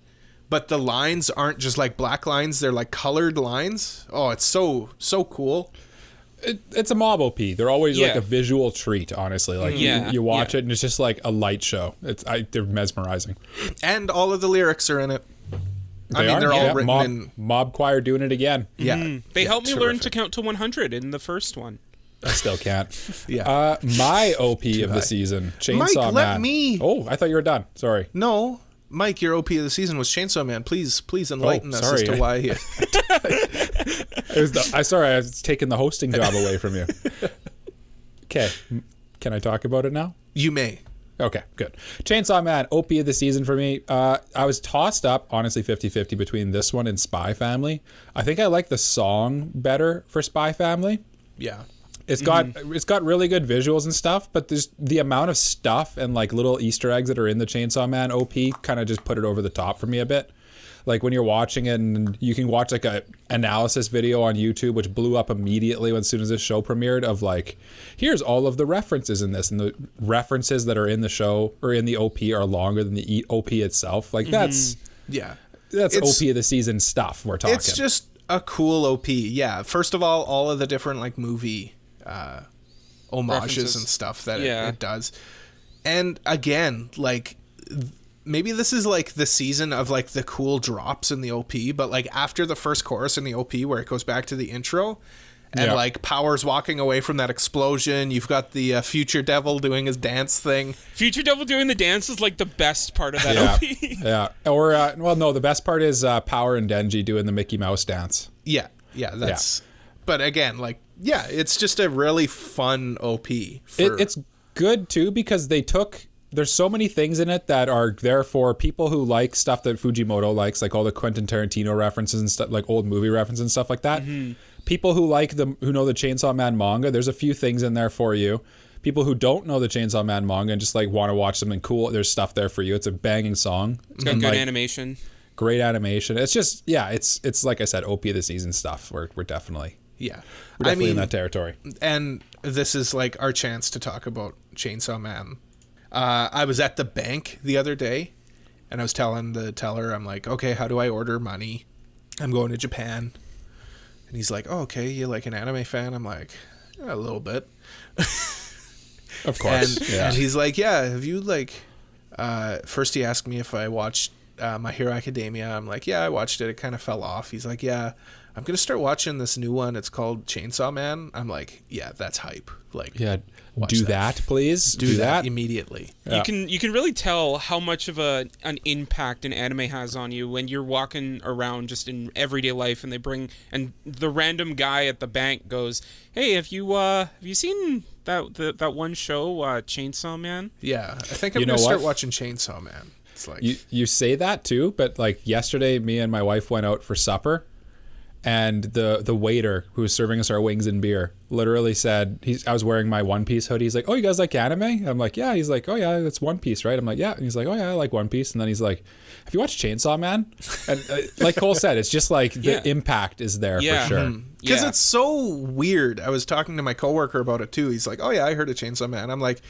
but the lines aren't just like black lines; they're like colored lines. Oh, it's so cool. It's a Mob OP. They're always like Yeah. a visual treat, honestly. Like you watch it and it's just like a light show. They're mesmerizing. And all of the lyrics are in it. They're all written Mob, in. Mob Choir doing it again. Yeah, They helped me learn to terrific. count to 100 in the first one. I still can't. Yeah. My OP of high. the season, Chainsaw Mike, Man. let me- Oh, I thought you were done. Sorry. No, Mike, your OP of the season was Chainsaw Man. Please enlighten us as sorry. to why. Sorry, I was taking the hosting job away from you. Okay, can I talk about it now? You may. Okay, good. Chainsaw Man, OP of the season for me. I was tossed up, honestly, 50-50 between this one and Spy Family. I think I like the song better for Spy Family. Yeah. It's got really good visuals and stuff, but there's the amount of stuff and like little Easter eggs that are in the Chainsaw Man OP kind of just put it over the top for me a bit. Like when you're watching it, and you can watch like a analysis video on YouTube, which blew up immediately as soon as this show premiered, of like, here's all of the references in this, and the references that are in the show or in the OP are longer than the OP itself. Like that's It's- OP of the season stuff we're talking. It's just a cool OP. Yeah. First of all of the different like movie homages References. and stuff that Yeah. it does. And again, like maybe this is like the season of like the cool drops in the OP, but like after the first chorus in the OP where it goes back to the intro and like Power's walking away from that explosion, you've got the future devil doing his dance thing. Future Devil doing the dance is like the best part of that OP. Yeah. Or well, no, the best part is Power and Denji doing the Mickey Mouse dance. Yeah. That's but again, like it's just a really fun OP. It's good too because there's so many things in it that are there for people who like stuff that Fujimoto likes, like all the Quentin Tarantino references and stuff, like old movie references and stuff like that. People who who know the Chainsaw Man manga, there's a few things in there for you. People who don't know the Chainsaw Man manga and just like want to watch something cool, there's stuff there for you. It's a banging song. It's got good animation. Great animation. It's just it's like I said, OP of the season stuff. We're definitely Yeah. we're definitely in that territory. And this is like our chance to talk about Chainsaw Man. I was at the bank the other day and I was telling the teller, I'm like, okay, how do I order money? I'm going to Japan. And he's like, oh, okay, you like an anime fan? I'm like, yeah, a little bit. Of course. And he's like, yeah, have you like, first he asked me if I watched My Hero Academia. I'm like, yeah, I watched it. It kind of fell off. He's like, yeah, I'm going to start watching this new one. It's called Chainsaw Man. I'm like, yeah, that's hype. Like, watch do that, please. do that immediately. Yeah. You can really tell how much of an impact an anime has on you when you're walking around just in everyday life and the random guy at the bank goes, hey, have you seen that one show Chainsaw Man? Yeah, I think I'm You know going to start what? watching Chainsaw Man. It's like, You say that too, but like yesterday, me and my wife went out for supper, and the waiter who was serving us our wings and beer literally said, I was wearing my One Piece hoodie. He's like, oh, you guys like anime? I'm like, yeah. He's like, oh yeah, that's One Piece, right? I'm like, yeah. And he's like, oh yeah, I like One Piece. And then he's like, have you watched Chainsaw Man? And like Cole said, it's just like the impact is there for sure. because it's so weird. I was talking to my coworker about it too. He's like, oh yeah, I heard of Chainsaw Man. I'm like,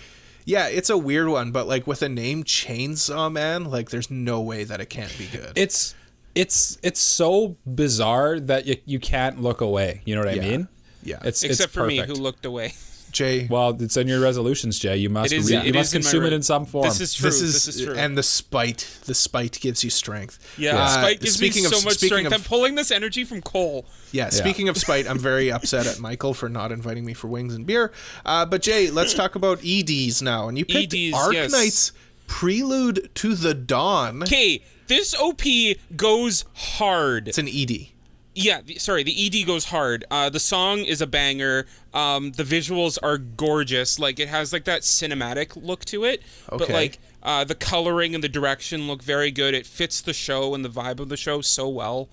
yeah, it's a weird one, but like with a name Chainsaw Man, like there's no way that it can't be good. It's so bizarre that you can't look away. You know what I mean? Yeah. Except for me, perfect. who looked away. Jay. Well, it's in your resolutions, Jay. You must It is consume in my it in some form. This is true. This This is true. and the spite gives you strength. Yeah, spite gives me speaking so of- much speaking strength. of- I'm pulling this energy from Cole. Yeah, speaking of spite, I'm very upset at Michael for not inviting me for wings and beer. But Jay, let's talk about EDs now. And you picked EDs, Arknight's Knight's Prelude to the Dawn. Okay, this OP goes hard. It's an ED. Yeah, the ED goes hard. The song is a banger. The visuals are gorgeous. Like, it has, like, that cinematic look to it. Okay. But, like, the coloring and the direction look very good. It fits the show and the vibe of the show so well.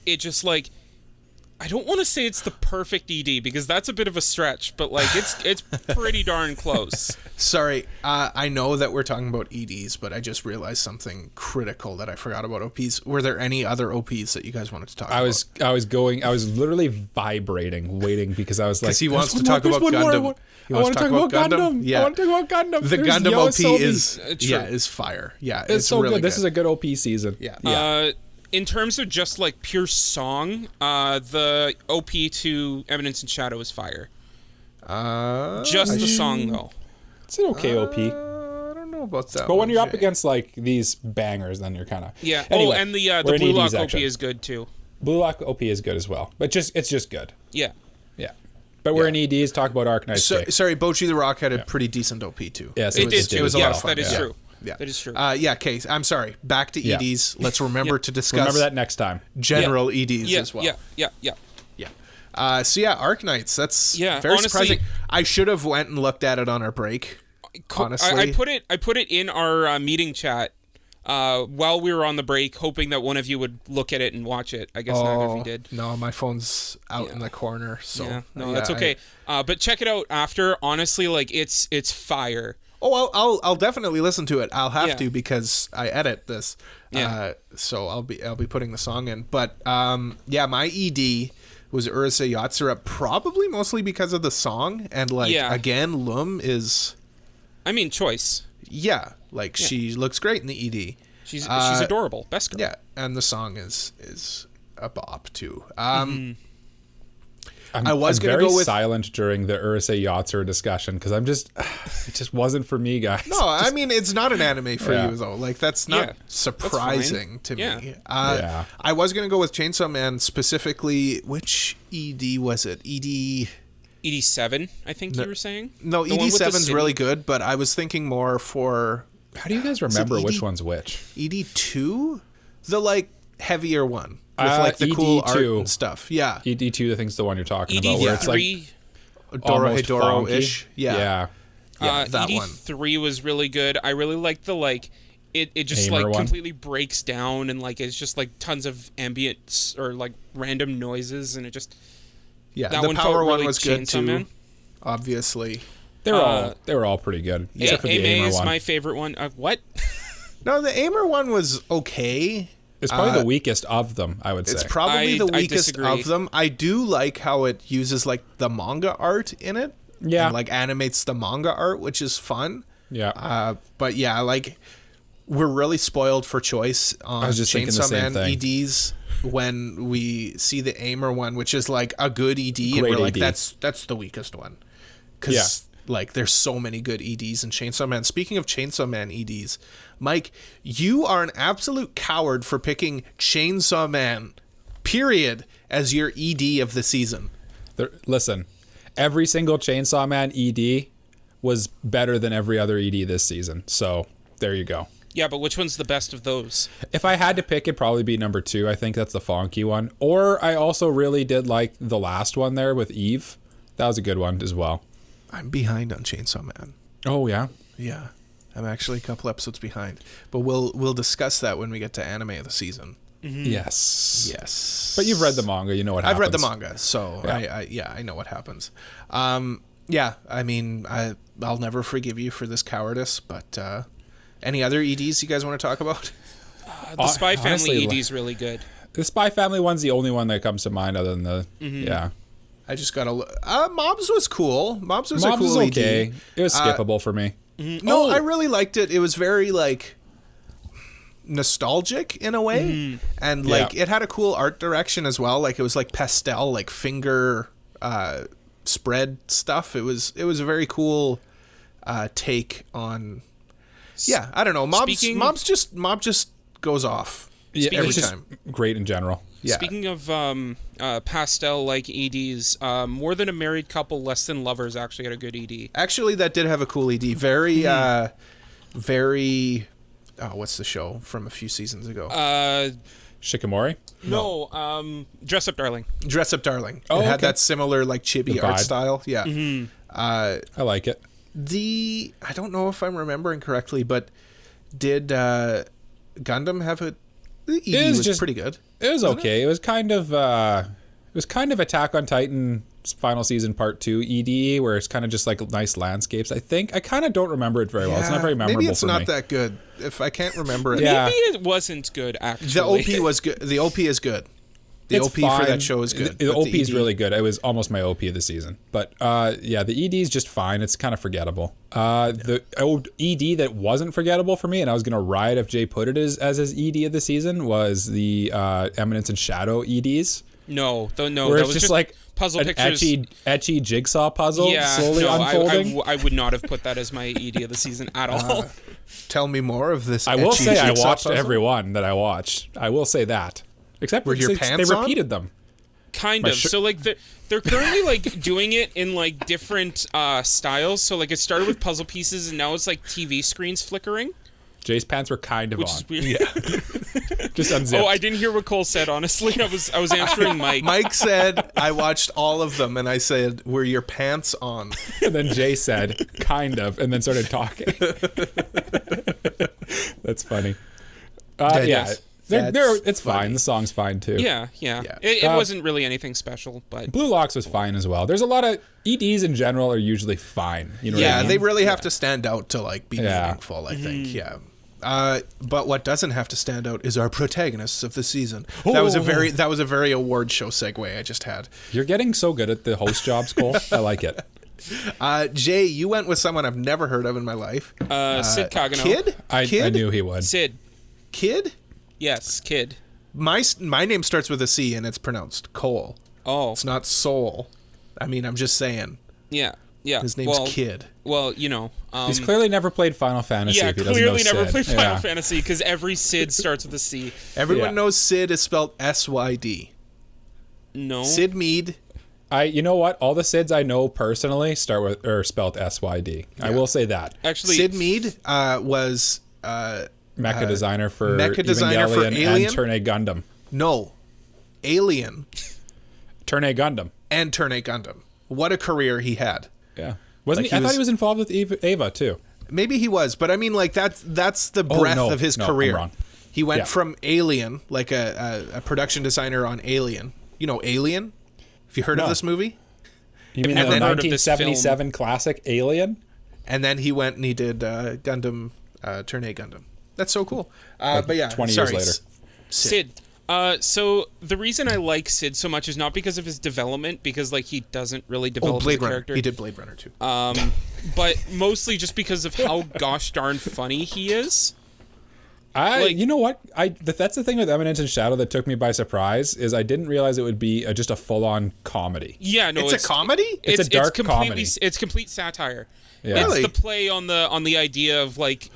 It just, like... I don't want to say it's the perfect ED, because that's a bit of a stretch, but, like, it's pretty darn close. Sorry, I know that we're talking about EDs, but I just realized something critical that I forgot about OPs. Were there any other OPs that you guys wanted to talk about? I was literally vibrating, waiting, because I was like, because he wants to talk about Gundam. I want to talk about Gundam. Yeah. I want to talk about Gundam. The There's Gundam OP Yoasobi. is fire. Yeah, It's so really good. This is a good OP season. Yeah. In terms of just, like, pure song, the OP to Eminence and Shadow is fire. Just the song, though. It's an okay OP. I don't know about that. But when you're up against, like, these bangers, then you're kind of... Yeah. Anyway, and the we're in Blue ED Lock section. OP is good, too. Blue Lock OP is good as well. But it's just good. Yeah. Yeah. But we're in EDs, talk about Arknights. Sorry, Bocchi the Rock had a pretty decent OP, too. Yes, It did, too. It was a lot of Yes, fun. that is Yeah. true. Yeah. That is true. Yeah, Case. I'm sorry. Back to EDs. Let's remember to discuss Remember that next time. general EDs as well. Yeah. So yeah, Arknights. That's very honestly, surprising. I should have went and looked at it on our break. Honestly, I put it in our meeting chat while we were on the break, hoping that one of you would look at it and watch it. I guess not if you did. No, my phone's out in the corner. So Yeah, no, that's okay. But check it out after. Honestly, like it's fire. Oh, I'll definitely listen to it. I'll have to because I edit this. Yeah. So I'll be putting the song in. But my ED was Urusei Yatsura, probably mostly because of the song, and again, Lum is. I mean, choice. Yeah, she looks great in the ED. She's adorable. Best girl. Yeah, and the song is a bop too. I'm gonna very go with silent during the Urusei Yatsura discussion because I'm just, it just wasn't for me, guys. No, I mean it's not an anime for you though. Like that's not Yeah, surprising to Yeah. me. I was gonna go with Chainsaw Man specifically. Which ED was it? ED7, I think you were saying. No, The one with the ED7's city? really good, but I was thinking more for How do you guys remember ED? which one's which? ED2, the heavier one with the cool art ED2. and stuff. Yeah, ED2, I think is the one you're talking about, where it's like ED3. almost Dorohedoro-ish. funky. Yeah. that one. ED3 was really good. I really liked the it just Aimer one. completely breaks down and it's just tons of ambient or random noises and it just Yeah, that the one Power felt one really was good Chainsaw too. Man. Obviously. they were all pretty good, except for the AMA Aimer is one. my favorite one. What? No, the Aimer one was okay. It's probably the weakest of them, I would say. It's probably the I weakest disagree. of them. I do like how it uses the manga art in it. Yeah. And, animates the manga art, which is fun. Yeah. But yeah, we're really spoiled for choice on was just thinking the Chainsaw same Man thing. EDs when we see the Aimer one, which is a good ED, and Great we're like, ED. that's the weakest one. Because there's so many good EDs in Chainsaw Man. Speaking of Chainsaw Man EDs, Mike, you are an absolute coward for picking Chainsaw Man, period, as your ED of the season. Listen, every single Chainsaw Man ED was better than every other ED this season. So there you go. Yeah, but which one's the best of those? If I had to pick, it'd probably be number 2. I think that's the funky one. Or I also really did like the last one there with Eve. That was a good one as well. I'm behind on Chainsaw Man. Oh, yeah? Yeah, I'm actually a couple episodes behind, but we'll discuss that when we get to anime of the season. Yes. Yes, But you've read the manga. You know what happens. I've read the manga, so Yeah. I know what happens. I mean, I'll never forgive you for this cowardice, but any other EDs you guys want to talk about? The Spy Family honestly, ED is really good. The Spy Family one's the only one that comes to mind other than the... Yeah. I just gotta look. Mobs was cool. Mobs was a Mobs cool is okay. ED. It was skippable for me. No, I really liked it. It was very nostalgic in a way, and it had a cool art direction as well. It was pastel, finger spread stuff. It was a very cool take on. Yeah, I don't know. Mob just goes off. Yeah, every it's just time. great in general. Yeah. Speaking of pastel EDs, More Than a Married Couple, Less Than Lovers actually had a good ED. Actually, that did have a cool ED. Very, very. Oh, what's the show from a few seasons ago? Shikamori? No, Dress Up Darling. Dress Up Darling. Oh, it had okay. that similar like chibi The art vibe. style. Yeah. I like it. I don't know if I'm remembering correctly, but did Gundam have a? The ED was just pretty good. It was okay. It was kind of Attack on Titan final season part 2 ED, where it's kind of just like nice landscapes. I think I kind of don't remember it very well. It's not very memorable. Maybe it's for not me. that good. If I can't remember it, Yeah. Maybe it wasn't good, actually. the OP was good. The OP is good. The It's OP fine. for that show is good. The but OP is ED really good. It was almost my OP of the season. But yeah, the ED is just fine. It's kind of forgettable. The old ED that wasn't forgettable for me, and I was going to riot if Jay put it as his ED of the season, was the Eminence and Shadow EDs. No, Where that it's was just like puzzle an pictures. etchy jigsaw puzzle slowly no, unfolding. I would not have put that as my ED of the season at all. Tell me more of this. I will etchy say I jigsaw watched puzzle. every one that I watched. I will say that. Except Were for your they pants on? repeated them. Kind My of. shirt- So like they're currently like doing it in like different styles. So like it started with puzzle pieces and now it's like TV screens flickering, Jay's pants were kind of which on. is weird. Yeah. Just unzipped. Oh, I didn't hear what Cole said. Honestly, I was answering Mike. Mike said I watched all of them, and I said, "Were your pants on?" And then Jay said, kind of, and then started talking. That's funny. Yeah, Yes. it's fine. funny. The song's fine too. Yeah. Yeah. It wasn't really anything special, but Blue Locks was fine as well. There's a lot of EDs in general are usually fine. You know what I Yeah, mean? they really have to stand out to like be Yeah. meaningful. I think. Yeah. But what doesn't have to stand out is our protagonists of the season. That was a very award show segue I just had. You're getting so good at the host jobs, Cole. I like it. Jay, you went with someone I've never heard of in my life. Sid Kagano. Kid? I knew he would. Sid. Kid? Yes, Kid. My name starts with a C and it's pronounced Cole. Oh, It's not Soul. I mean, I'm just saying. yeah. His name's Kid. Well, you know. He's clearly never played Final Fantasy. Yeah, if he doesn't clearly know never Sid. played Final Yeah. Fantasy because every Sid starts with a C. Everyone Yeah. knows Sid is spelled S-Y-D. No. Sid Mead. You know what? All the Sids I know personally start with or spelled SYD. I will say that. Actually, Sid Mead was Mecha designer for mecha designer for Evangelion Alien? and Turn A Gundam. no Alien Turn A Gundam. and Turn A Gundam. What a career he had. Yeah. Wasn't Like he? he I thought was- he was involved with Ava too. Maybe he was, but I mean, like that's the breadth no, of his no, I'm career. wrong. He went Yeah. from Alien, like a production designer on Alien. You know Alien? Have you heard of No. this movie? You mean never the heard of this 1977 classic Alien? And then he went and he did Gundam, Turn A Gundam. That's so cool. But yeah, 20 sorry, years later. Sid. So the reason I like Sid so much is not because of his development, because like he doesn't really develop as a Blade Runner. character. He did Blade Runner too. But mostly just because of how gosh darn funny he is. You know what? That's the thing with Eminence and Shadow that took me by surprise is I didn't realize it would be just a full-on comedy. Yeah, no, it's a comedy? It's a dark completely, comedy. It's complete satire. Yeah. It's Really? the play on the idea of like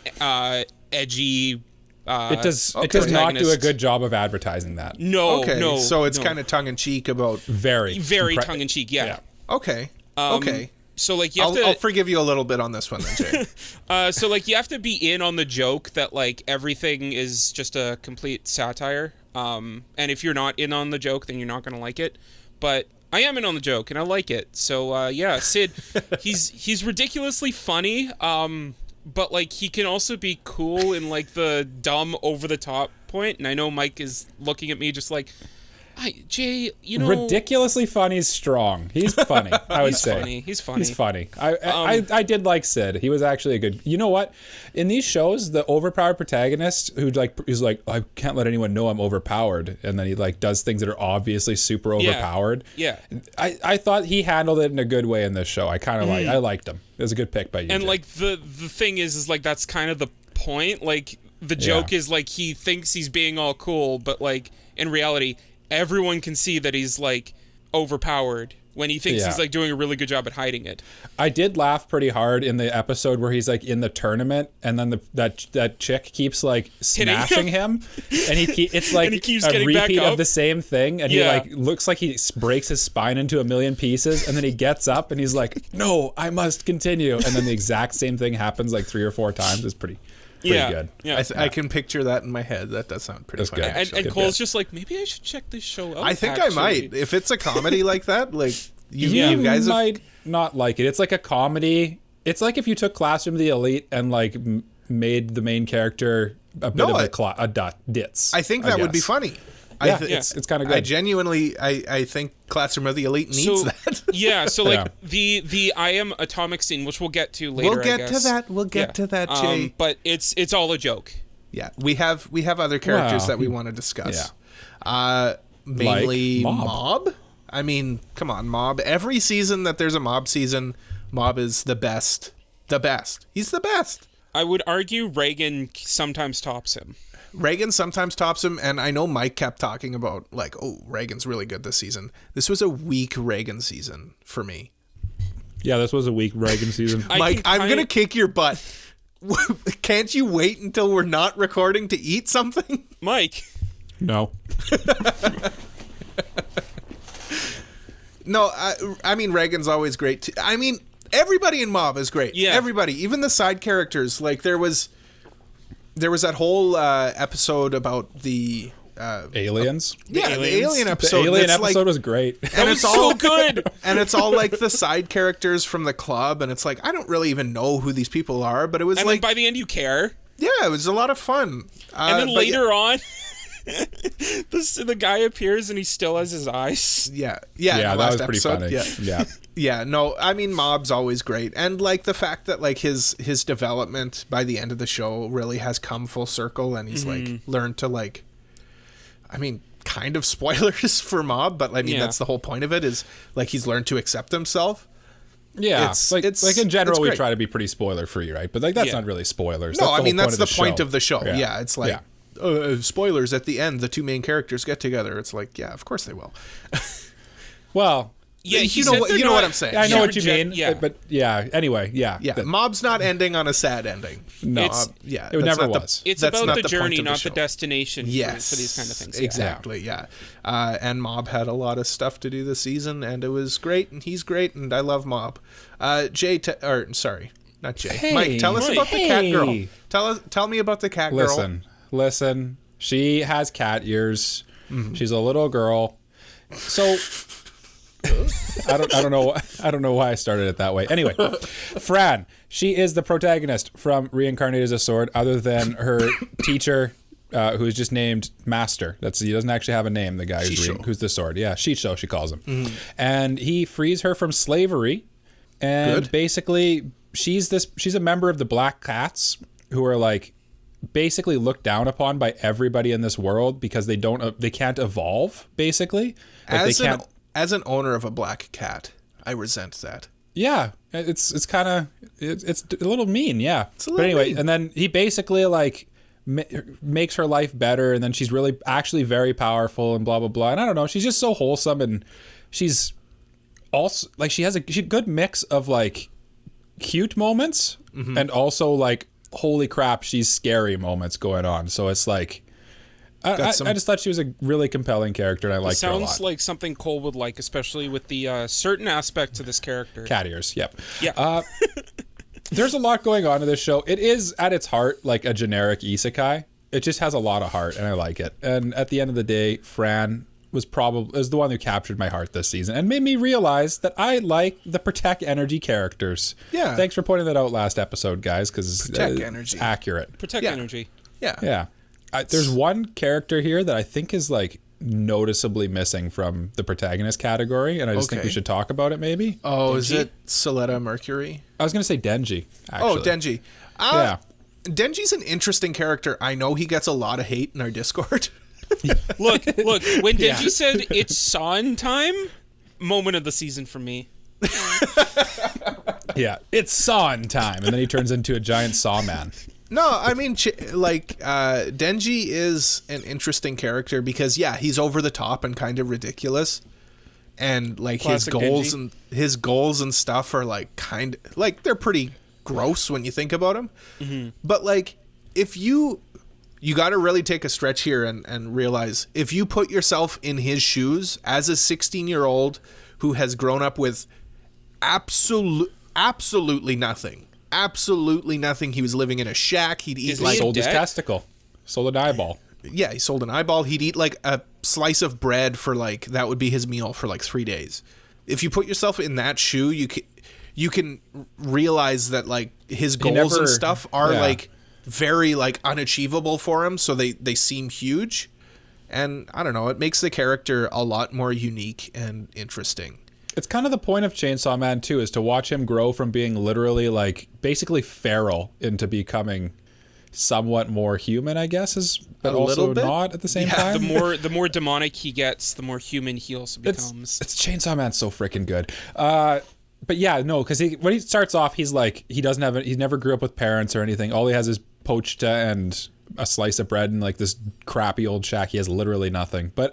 edgy. It does not do a protagonist. good job of advertising that. No, Okay, no. so it's no. kind of tongue in cheek about. very Impre- tongue in cheek. Yeah. Okay, okay. So like you have I'll to. forgive you a little bit on this one, then, Jay. So like you have to be in on the joke that like everything is just a complete satire. And if you're not in on the joke, then you're not gonna like it. But I am in on the joke, and I like it. So yeah, Sid, he's ridiculously funny. But like he can also be cool in like the dumb over the top point. And I know Mike is looking at me just like, Jay, you know, Ridiculously funny is strong. He's funny, I would he's say. funny. He's funny. He's funny. I did like Sid. He was actually a good. You know what? In these shows, the overpowered protagonist who is like, I can't let anyone know I'm overpowered, and then he like does things that are obviously super overpowered. Yeah. I thought he handled it in a good way in this show. I kind of I liked him. It was a good pick by you. And Jay. like the thing is like that's kind of the point. Like the joke is like he thinks he's being all cool, but like in reality, everyone can see that he's like overpowered when he thinks Yeah. he's like doing a really good job at hiding it. I did laugh pretty hard in the episode where he's like in the tournament, and then that chick keeps like smashing him, and it's like And he keeps a getting back repeat up. of the same thing, and he Yeah. like looks like he breaks his spine into a million pieces, and then he gets up and he's like, "No, I must continue," and then the exact same thing happens like 3 or 4 times. It's pretty Yeah, good. yeah. I can picture that in my head. That does sound pretty That's funny. good. And actually. Cole's just like, maybe I should check this show out. I think actually. I might. If it's a comedy like that, like you guys have, might not like it. It's like a comedy. It's like if you took Classroom of the Elite and like made the main character a bit of a ditz. I think that would be guess. funny. Yeah, it's kind of good. I genuinely, I think Classroom of the Elite needs that. Yeah, so like the I Am Atomic scene, which we'll get to later. We'll get to that. We'll get to that, Jay. But it's all a joke. Yeah, we have other characters that we want to discuss. Mainly like Mob. I mean, come on, Mob. Every season that there's a Mob season, Mob is the best. The best. He's the best. I would argue Reagan sometimes tops him. Reagan sometimes tops him, and I know Mike kept talking about, like, oh, Reagan's really good this season. This was a weak Reagan season for me. Yeah, this was a weak Reagan season. Mike, I'm going to kick your butt. Can't you wait until we're not recording to eat something? Mike. No. No, I mean, Reagan's always great, too. I mean, everybody in Mob is great. Yeah. Everybody, even the side characters. Like, there was that whole episode about the Aliens. the alien The episode. alien that's episode like, was great. That was so good. and it's all like the side characters from the club, and it's like I don't really even know who these people are, but it was And like then by the end you care. yeah, it was a lot of fun. And then later on the guy appears and he still has his eyes. yeah, Yeah, the that was last pretty episode, funny. Yeah. Yeah. Yeah, no, I mean, Mob's always great. And, like, the fact that, like, his development by the end of the show really has come full circle, and he's, like, learned to, like, I mean, kind of spoilers for Mob, but, I mean, that's the whole point of it is, like, he's learned to accept himself. Yeah, like in general, we great. try to be pretty spoiler free, right? But, like, that's not really spoilers. No, That's I mean, whole that's the point of the show. Yeah, Yeah, it's like, spoilers at the end, the two main characters get together. It's like, yeah, of course they will. Well... Yeah, you know what I'm saying. I know what you reject- mean. yeah. But yeah, anyway, yeah. Yeah, Mob's not ending on a sad ending. No. It that's never not was. It's that's about not the point journey, of not the show. destination Yes, for these kind of things. Exactly, yeah. And Mob had a lot of stuff to do this season, and it was great, and he's great, and I love Mob. Jay, sorry, not Jay. Hey, Mike, tell us Mike. about the cat girl. Hey. Tell me about the cat girl. Listen. She has cat ears. Mm-hmm. She's a little girl. So... I don't know why I started it that way. Anyway, Fran, she is the protagonist from Reincarnated as a Sword, other than her teacher, who is just named Master. He doesn't actually have a name, the guy who's the sword. Yeah, Shisho, she calls him. Mm-hmm. And he frees her from slavery. And basically, she's a member of the Black Cats, who are like basically looked down upon by everybody in this world because they can't evolve, basically. Like As an owner of a black cat, I resent that. Yeah, it's kind of it's a little mean, yeah. But anyway, mean. and then he basically like makes her life better, and then she's really actually very powerful and blah blah blah. And I don't know, she's just so wholesome, and she's also like she has a good mix of like cute moments and also like holy crap, she's scary moments going on. So it's like. I just thought she was a really compelling character, and I liked her a lot. Sounds like something Cole would like, especially with the certain aspect to this character. Cat ears, yep. Yeah. There's a lot going on in this show. It is, at its heart, like a generic isekai. It just has a lot of heart, and I like it. And at the end of the day, Fran was the one who captured my heart this season and made me realize that I like the Protect Energy characters. Yeah. Thanks for pointing that out last episode, guys, because it's accurate. Protect Energy. Yeah. Yeah. There's one character here that I think is like noticeably missing from the protagonist category, and I just think we should talk about it maybe. Oh, Denji? Is it Soletta Mercury? I was going to say Denji, actually. Oh, Denji. Yeah. Denji's an interesting character. I know he gets a lot of hate in our Discord. Look, when Denji said it's San time, moment of the season for me. Yeah, it's San time, and then he turns into a giant saw man. No, I mean, Denji is an interesting character because, he's over the top and kind of ridiculous, and like Classic his goals and stuff are like they're pretty gross when you think about them. Mm-hmm. But like, if you got to really take a stretch here and realize if you put yourself in his shoes as a 16-year-old who has grown up with absolutely nothing. absolutely nothing. He was living in a shack. He'd eat Is he like in Sold his debt? testicle. Sold an eyeball. yeah, he sold an eyeball. He'd eat like a slice of bread for like that would be his meal for like 3 days. If you put yourself in that shoe, you can realize that like his goals and stuff are like very like unachievable for him, so they seem huge. And I don't know, it makes the character a lot more unique and interesting. It's kind of the point of Chainsaw Man too, is to watch him grow from being literally like basically feral into becoming somewhat more human, I guess, but A also little bit? not at the same time. The more demonic he gets, the more human he also becomes. It's Chainsaw Man's so freaking good. But yeah, no, because when he starts off, he's like he never grew up with parents or anything. All he has is pochta and a slice of bread and like this crappy old shack. He has literally nothing. But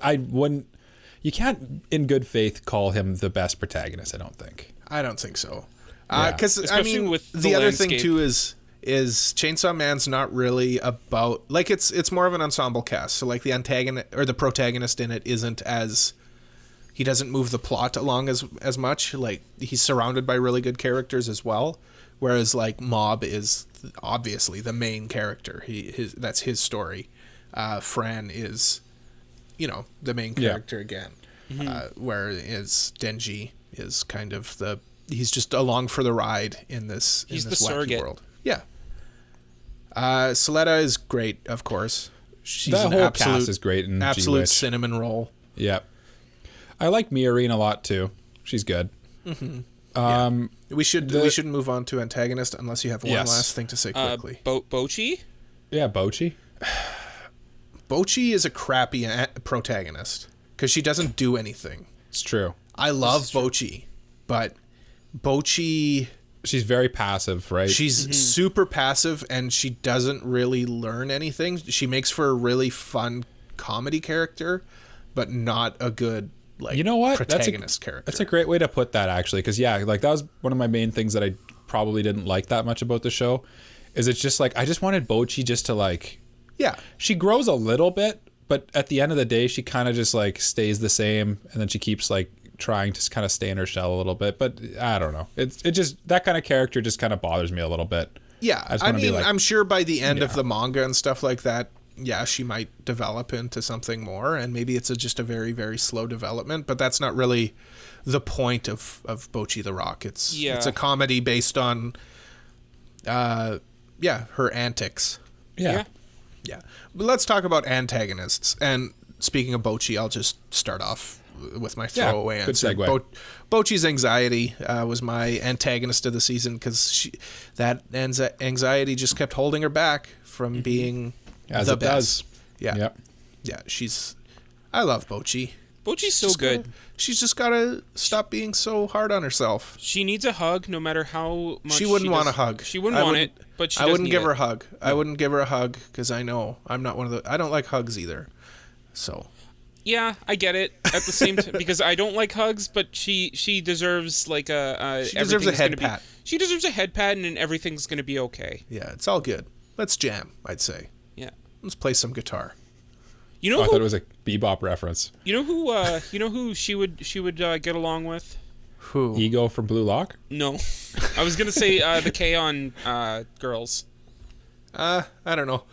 you can't in good faith call him the best protagonist, I don't think. I don't think so. Yeah. Because I Especially mean, with the the other thing landscape. too is Chainsaw Man's not really about like it's more of an ensemble cast. So like the antagonist or the protagonist in it isn't as he doesn't move the plot along as much. Like he's surrounded by really good characters as well. Whereas like Mob is obviously the main character. That's his story. Fran is, the main character again. Whereas Denji is kind of he's just along for the ride in this He's in this the wacky surrogate. world. Yeah. Soletta is great, of course. She's That an whole absolute, cast is great in absolute G-Witch. cinnamon roll. Yep. I like Miorine a lot too. She's good. We should move on to Antagonist unless you have one last thing to say quickly. Bocchi? Yeah, Bocchi. Bocchi is a crappy protagonist because she doesn't do anything. It's true. I love Bocchi, but Bocchi, She's very passive, right? she's super passive and she doesn't really learn anything. She makes for a really fun comedy character, but not a good like You know what? protagonist character. That's a great way to put that, actually, because like that was one of my main things that I probably didn't like that much about the show. Is it's just like I just wanted Bocchi just to like. Yeah. She grows a little bit, but at the end of the day, she kind of just like stays the same, and then she keeps like trying to kind of stay in her shell a little bit. But I don't know. It just that kind of character just kind of bothers me a little bit. Yeah, just I wanna be mean, like- I'm sure by the end of the manga and stuff like that, yeah, she might develop into something more, and maybe it's just a very, very slow development, but that's not really the point of Bocchi the Rock. It's a comedy based on, her antics. Yeah. Yeah. But let's talk about antagonists. And speaking of Bocchi, I'll just start off with my throwaway good answer. segue. Bocchi's anxiety was my antagonist of the season because that anxiety just kept holding her back from being As the it best. does. Yeah. Yep. Yeah. I love Bocchi. Bocchi's so good. She's just got to stop being so hard on herself. She needs a hug no matter how much She wouldn't want a hug. She wouldn't want it, but she I does wouldn't need give her a it. hug. I wouldn't give her a hug because I know I'm not one of the. I don't like hugs either. So Yeah, I get it. At the same time, because I don't like hugs, but she deserves like she deserves a everything's head gonna pat. She deserves a head pat, and everything's gonna be okay. Yeah, it's all good. Let's jam. I'd say. Yeah. Let's play some guitar. You know Oh, I who? thought it was a bebop reference. You know who? You know who she would get along with? Who? Ego from Blue Lock. No, I was gonna say the K on girls. I don't know.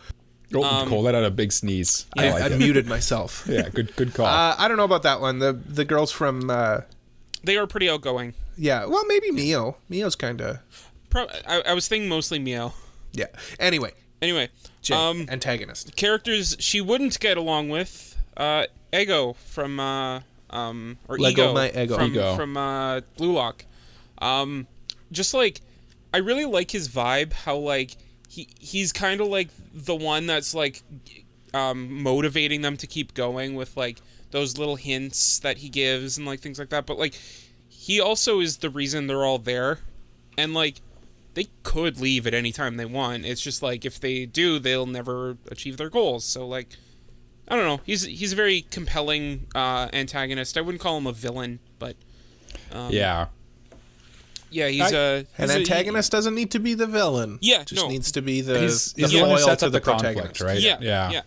Oh, Cole let out a big sneeze. I like I it. muted myself. Yeah, good call. I don't know about that one. The girls from. They are pretty outgoing. Yeah. Well, maybe Mio. Mio's kind of. I was thinking mostly Mio. Yeah. Anyway. Anyway, antagonist. characters she wouldn't get along with. Ego from or Lego Ego, my Ego. from Blue Lock. Just like I really like his vibe. How like he's kind of like the one that's like motivating them to keep going with like those little hints that he gives and like things like that. But like he also is the reason they're all there, and like they could leave at any time they want. It's just like if they do, they'll never achieve their goals. So like I don't know. He's a very compelling antagonist. I wouldn't call him a villain, but yeah. yeah, he's An antagonist doesn't need to be the villain. Yeah, just no. needs to be the He's the the one who foil sets to up the conflict, protagonist. right? Yeah.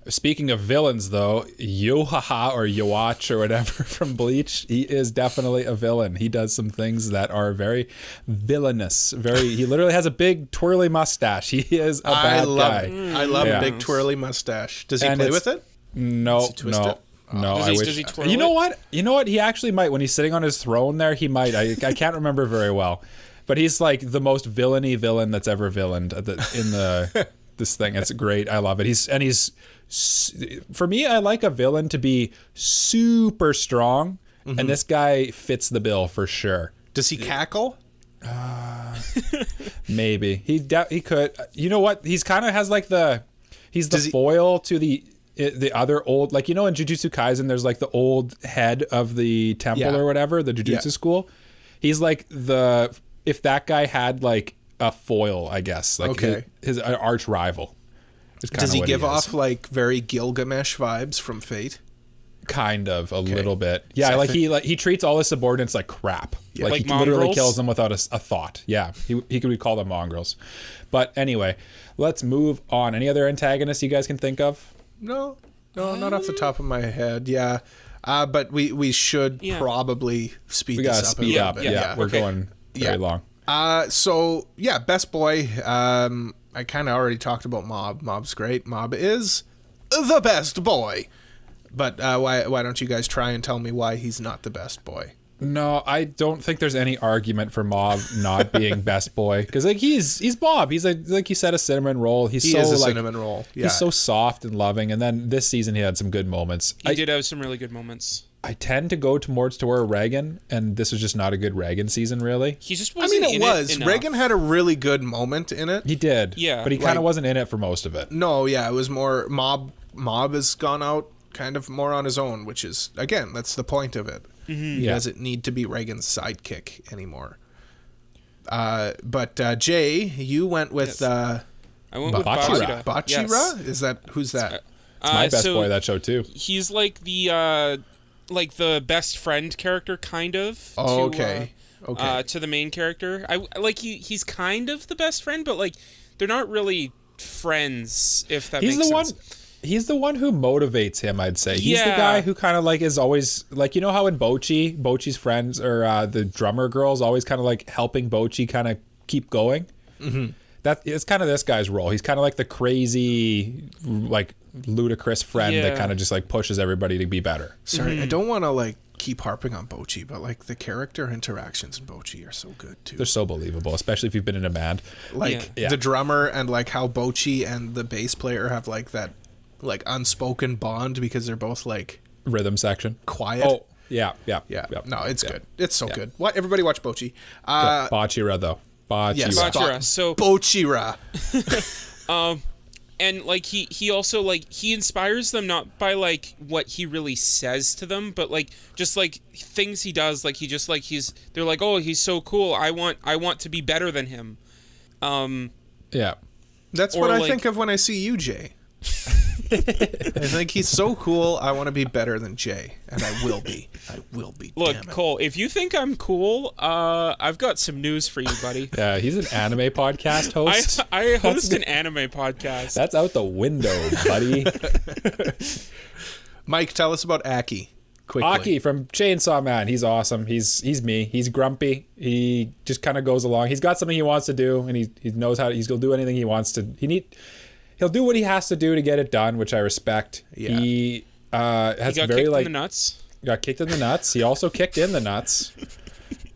Speaking of villains, though, Yohaha or Yoach or whatever from Bleach, he is definitely a villain. He does some things that are very villainous. He literally has a big twirly mustache. He is a bad guy. I love a big twirly mustache. Does he play with it? No. I wish. Does he twirl You know what? He actually might. When he's sitting on his throne there, he might. I can't remember very well. But he's like the most villainy villain that's ever villained in this thing. It's great. I love it. He's for me, I like a villain to be super strong, and this guy fits the bill for sure. Does he cackle? Maybe he could. You know what? He's kind of has like he's the foil to the other old, like, in Jujutsu Kaisen, there's like the old head of the temple or whatever, the Jujutsu school. He's like if that guy had like a foil, I guess, like his arch rival. Does he give off like very Gilgamesh vibes from Fate? Kind of a little bit. Yeah, he treats all his subordinates like crap. Yeah. Like he mongrels? literally kills them without a thought. Yeah, he could call them mongrels. But anyway, let's move on. Any other antagonists you guys can think of? No, not off the top of my head. Yeah, but we should probably speed this up. Speed up. Yeah, we're going very long. So yeah, best boy. I kind of already talked about Mob. Mob's great. Mob is the best boy. But why don't you guys try and tell me why he's not the best boy? No, I don't think there's any argument for Mob not being best boy, because like he's Mob. He's like you said, a cinnamon roll. He is a cinnamon roll. Yeah. He's so soft and loving. And then this season he had some good moments. He did have some really good moments. I tend to go towards Reagan, and this was just not a good Reagan season, really. He just wasn't it was. Reagan had a really good moment in it. He did. Yeah. But he kind of wasn't in it for most of it. No, yeah, it was more Mob has gone out kind of more on his own, which is, again, that's the point of it. Mm-hmm. He doesn't need to be Reagan's sidekick anymore. But Jay, you went with I went with Bocchi. Bocchi? Who's that? It's my best boy, that show too. He's like the best friend character, kind of. Okay. To the main character. He's kind of the best friend, but like they're not really friends, if that makes sense. He's the one who motivates him, I'd say. He's the guy who kind of like is always like, how in Bocchi's friends or the drummer girl's always kind of like helping Bocchi kind of keep going. Mm-hmm. That it's kind of this guy's role. He's kind of like the crazy, like ludicrous friend that kind of just like pushes everybody to be better. Sorry, I don't want to like keep harping on Bocchi, but like the character interactions in Bocchi are so good too. They're so believable, especially if you've been in a band. Like the drummer and like how Bocchi and the bass player have like that like unspoken bond because they're both like rhythm section quiet. Oh yeah. No, it's good. It's so good. What? Everybody watch Bocchi. Bocchi-ra though. Bocchi-ra. So Bocchi-ra. And like he also like he inspires them not by like what he really says to them, but like just like things he does. Like he just like they're like, oh, he's so cool. I want to be better than him. Yeah. That's what I think of when I see you, Jay. I think he's so cool. I want to be better than Jay, and I will be. Look, Cole, if you think I'm cool, I've got some news for you, buddy. Yeah, he's an anime podcast host. I host an anime podcast. That's out the window, buddy. Mike, tell us about Aki. Quickly. Aki from Chainsaw Man. He's awesome. He's me. He's grumpy. He just kind of goes along. He's got something he wants to do, and he knows how. He'll do anything he wants to. He'll do what he has to do to get it done, which I respect. Yeah. He has he got very kicked like in the nuts. Got kicked in the nuts. He also kicked in the nuts.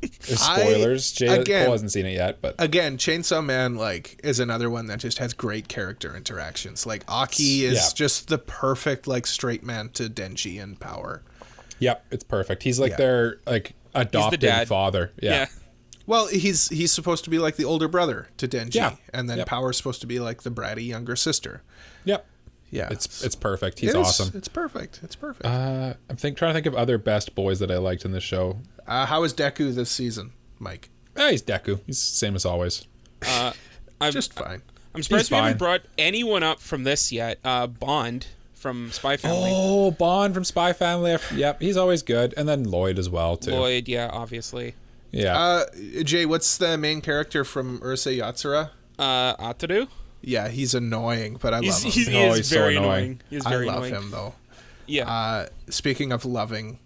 There's spoilers. Cole hasn't seen it yet, but again, Chainsaw Man like is another one that just has great character interactions. Like Aki is just the perfect like straight man to Denji in power. Yep, it's perfect. He's like their like adopted father. Yeah. Well, he's supposed to be like the older brother to Denji, and then Power's supposed to be like the bratty younger sister. Yep. Yeah. It's perfect. He's awesome. It's perfect. I'm trying to think of other best boys that I liked in the show. How is Deku this season, Mike? He's Deku. He's the same as always. Just fine. I'm surprised we haven't brought anyone up from this yet. Bond from Spy Family. Oh, Bond from Spy Family. Yep, he's always good. And then Lloyd as well, too. Lloyd, yeah, obviously. Yeah. Jay, what's the main character from Urusei Yatsura? Ataru? Yeah, he's annoying, but I love him. He is so very annoying. annoying. He is very I love annoying. him though. Yeah. Speaking of loving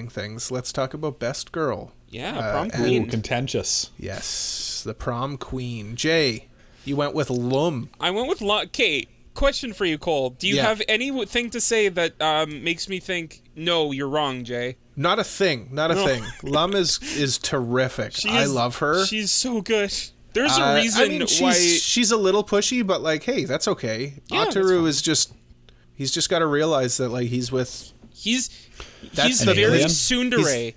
things, let's talk about Best Girl. Yeah, prom Ooh, queen. contentious. Yes, the prom queen. Jay, you went with Lum. I went with Kate. Question for you, Cole. Do you have anything to say that makes me think, no, you're wrong, Jay? Not a thing. Lum is terrific. I love her. She's so good. There's a reason why she's a little pushy, but like, hey, that's okay. Yeah, Ataru is just, he's just got to realize that like he's with. he's That's very alien? tsundere.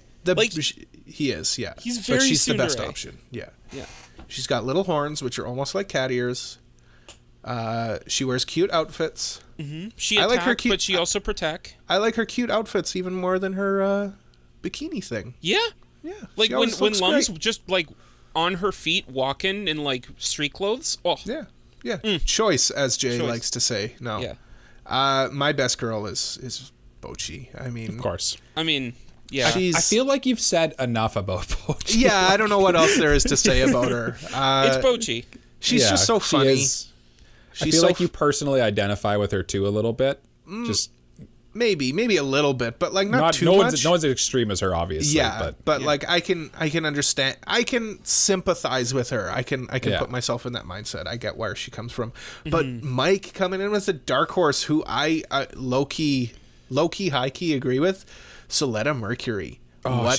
He is, yeah. He's very But she's the best tsundere. option. Yeah. Yeah. She's got little horns, which are almost like cat ears. She wears cute outfits. She I attack, like her cute- but she also protect. I like her cute outfits even more than her bikini thing. Yeah. Yeah. Like she when always looks Lum's great. just like on her feet walking in like street clothes. Oh. Yeah. Yeah. Choice, as Jay Choice. likes to say. No. Yeah. My best girl is Bocchi. I mean, Of course. I mean, yeah. she's. I feel like you've said enough about Bocchi. Yeah, I don't know what else there is to say about her. It's Bocchi. She's Yeah, just so she funny. is. I She's feel so like you personally identify with her too a little bit. Just maybe a little bit, but like not too no much. one's as extreme as her, obviously. Yeah, but like I can understand. I can sympathize with her. I can Yeah. put myself in that mindset. I get where she comes from. But Mike coming in with a dark horse, who I low key, high key agree with. Soletta Mercury. Oh,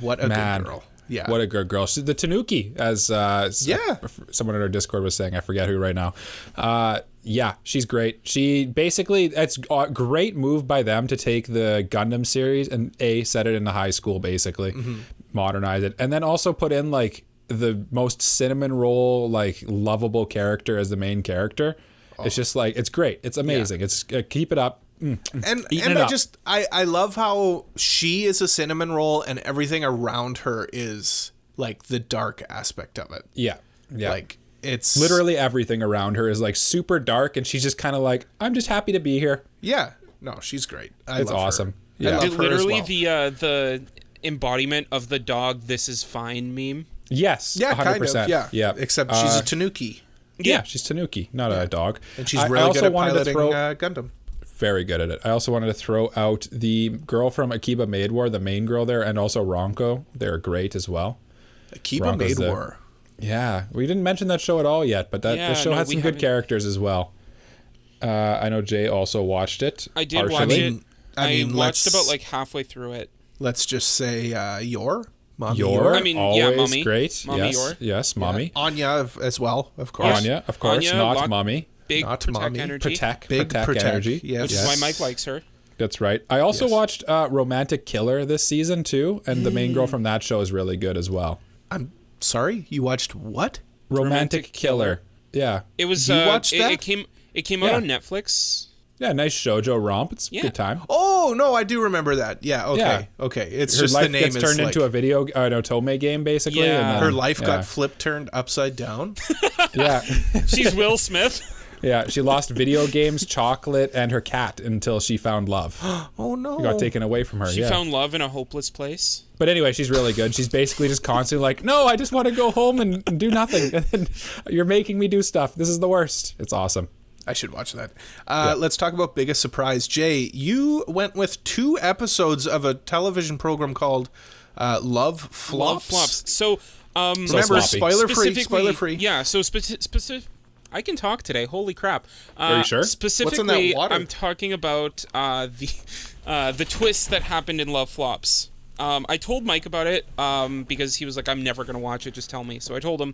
what a man. good girl. Yeah. What a good girl. She's the Tanuki, as someone in our Discord was saying. I forget who right now. Yeah, she's great. She basically, it's a great move by them to take the Gundam series and set it into high school, basically, modernize it, and then also put in like the most cinnamon roll, like lovable character as the main character. It's just like, it's great. It's amazing. It's keep it up. And Eating it up. I love how she is a cinnamon roll and everything around her is like the dark aspect of it. Yeah. Like it's Literally everything around her is like super dark, and she's just kind of like, I'm just happy to be here. Yeah. No, she's great. It's love her. awesome. I Yeah. love her as Literally well. the embodiment of the dog "This is fine" meme. Yes. Yeah, 100%. kind of. Yeah. Yeah. Except she's a Tanuki. Yeah, she's Tanuki, not a dog. And she's I really also good at wanted to piloting throw, Gundam. very good at it. I also wanted to throw out the girl from Akiba Maid War, the main girl there, and also Ronko. They're great as well. Akiba Ronko's Maid the- War. Yeah, we didn't mention that show at all yet, but the show had some good characters as well. I know Jay also watched it. I did watch partially. it. I watched let's- about like halfway through it. Let's just say Mommy Yor, I mean, always yeah, Mommy. great. Mommy yes, Yor. yes, Mommy. Anya as well, of course. Anya, of course, Anya, not Lock- Mommy. Big Not protect Mommy. energy. Big protect energy. Yes. Which is why Mike likes her. That's right. I also Yes. watched Romantic Killer this season too, and the main girl from that show is really good as well. I'm sorry, you watched what? Romantic Killer. Yeah. It was. You watched that? It came out Yeah. on Netflix. Yeah, nice shoujo romp. It's a Yeah. good time. Oh no, I do remember that. Yeah, okay. Yeah. Okay. It's Her just life the name gets is turned like, into a video, no, Tome game, basically. Yeah. and then- her life yeah. got flip turned upside down. Yeah. She's Will Smith. Yeah, she lost video games, chocolate, and her cat until she found love. Oh no. It got taken away from her. She yeah. found love in a hopeless place. But anyway, she's really good. She's basically just constantly like, no, I just want to go home and do nothing. And you're making me do stuff. This is the worst. It's awesome. I should watch that. Let's talk about biggest surprise. Jay, you went with 2 episodes of a television program called Love Flops. Love flops. So, Remember, sloppy. spoiler free. Yeah. So specific. I can talk today. Holy crap! Are you sure? Specifically, water? I'm talking about the twist that happened in Love Flops. I told Mike about it because he was like, "I'm never gonna watch it. Just tell me." So I told him,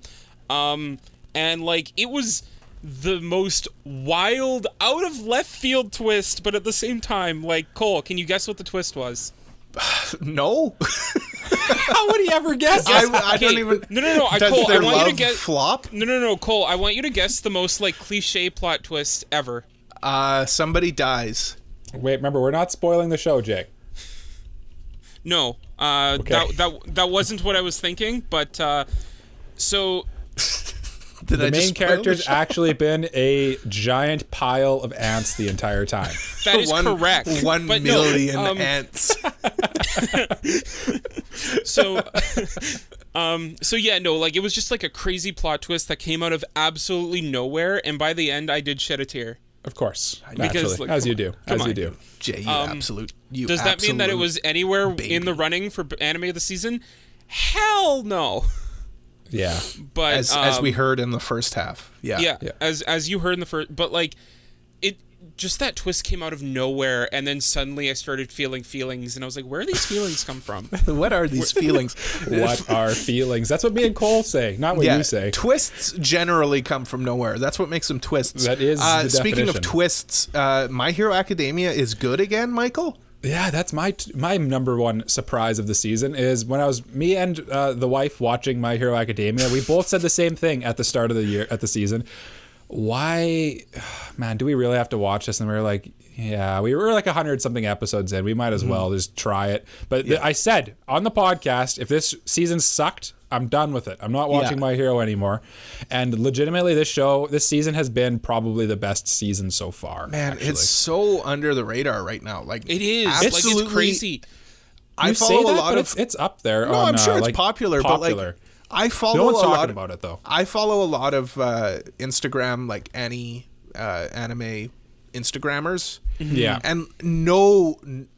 and like it was the most wild, out of left field twist, but at the same time, like Cole, can you guess what the twist was? No. How would he ever guess? I don't even. No. Does Cole, I their want you love to get flop? No, Cole. I want you to guess the most like cliche plot twist ever. Somebody dies. Wait, remember, we're not spoiling the show, Jay. No, Okay. that wasn't what I was thinking. But so Did The I just main spoil character's the show? actually been a giant pile of ants the entire time. that is correct. 1 But no, million ants. So So yeah, no, like it was just like a crazy plot twist that came out of absolutely nowhere, and by the end, I did shed a tear. Of course, Because, naturally, like, as you do, as you do. Jay, Does that mean that it was anywhere in the running for anime of the season? Hell no. Yeah, But as we heard in the first half. Yeah. As you heard in the first, but like it just that twist came out of nowhere, and then suddenly I started feeling feelings, and I was like, where do these feelings come from? What are these feelings? What are feelings? That's what me and Cole say, not what you say. Twists generally come from nowhere. That's what makes them twists. That is the speaking definition. of twists, My Hero Academia is good again, Michael? Yeah, that's my number one surprise of the season is when I was me and the wife watching My Hero Academia. We both said the same thing at the start of the season. Why, man, do we really have to watch this? And we were like, yeah, we were like 100 something episodes in. We might as well just try it. But I said on the podcast, if this season sucked, I'm done with it. I'm not watching My Hero anymore. And legitimately, this season has been probably the best season so far. Man, actually. it's so under the radar right now. Like It is. absolutely, Like, it's crazy. I follow a lot of. It's up there. No, I'm sure it's popular, but like I follow no one's a talking lot about it though. I follow a lot of Instagram like anime Instagrammers. Yeah. And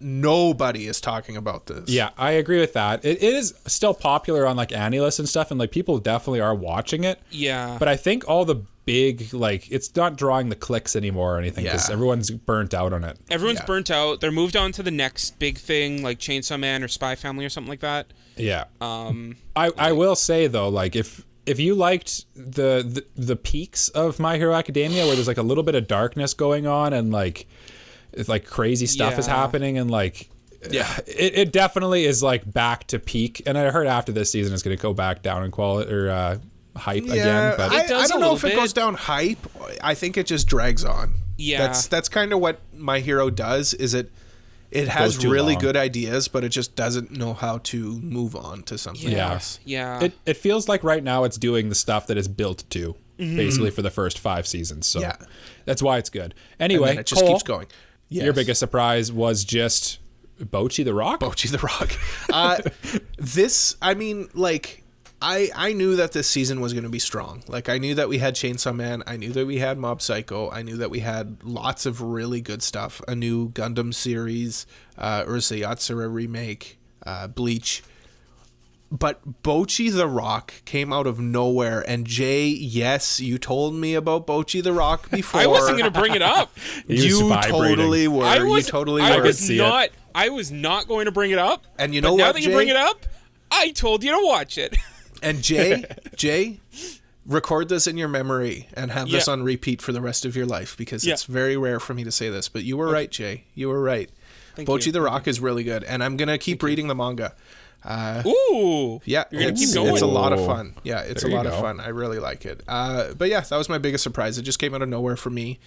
nobody is talking about this. Yeah, I agree with that. It is still popular on like AniList and stuff, and like people definitely are watching it. Yeah. But I think all the big, like, it's not drawing the clicks anymore or anything because everyone's burnt out on it. Everyone's burnt out. They're moved on to the next big thing, like Chainsaw Man or Spy Family or something like that. Yeah. I will say though, like if you liked the peaks of My Hero Academia where there's like a little bit of darkness going on and like it's like crazy stuff is happening and like it definitely is like back to peak. And I heard after this season it's going to go back down in quality or hype again. But I don't know if it goes down hype. I think it just drags on. Yeah, that's kind of what My Hero does. Is it has really good ideas, but it just doesn't know how to move on to something else. Yeah. It feels like right now it's doing the stuff that it's built to, basically for the first 5 seasons. So that's why it's good. Anyway, and then it just Cole, keeps going. Yes. Your biggest surprise was just Bocchi the Rock? Bocchi the Rock. I mean, like, I knew that this season was going to be strong. Like, I knew that we had Chainsaw Man. I knew that we had Mob Psycho. I knew that we had lots of really good stuff. A new Gundam series, Urusei Yatsura remake, Bleach. But Bocchi the Rock came out of nowhere. And Jay, yes, you told me about Bocchi the Rock before. I wasn't going to bring it up. You totally were. I was not going to bring it up. And you know but what, now that Jay? you bring it up, I told you to watch it. And Jay, record this in your memory and have this on repeat for the rest of your life because it's very rare for me to say this. But you were right, Jay. You were right. Bocchi the Rock is really good, and I'm gonna keep reading the manga. Ooh, yeah, you're gonna keep going. It's a lot of fun. Yeah, it's a lot of fun. I really like it. But yeah, that was my biggest surprise. It just came out of nowhere for me,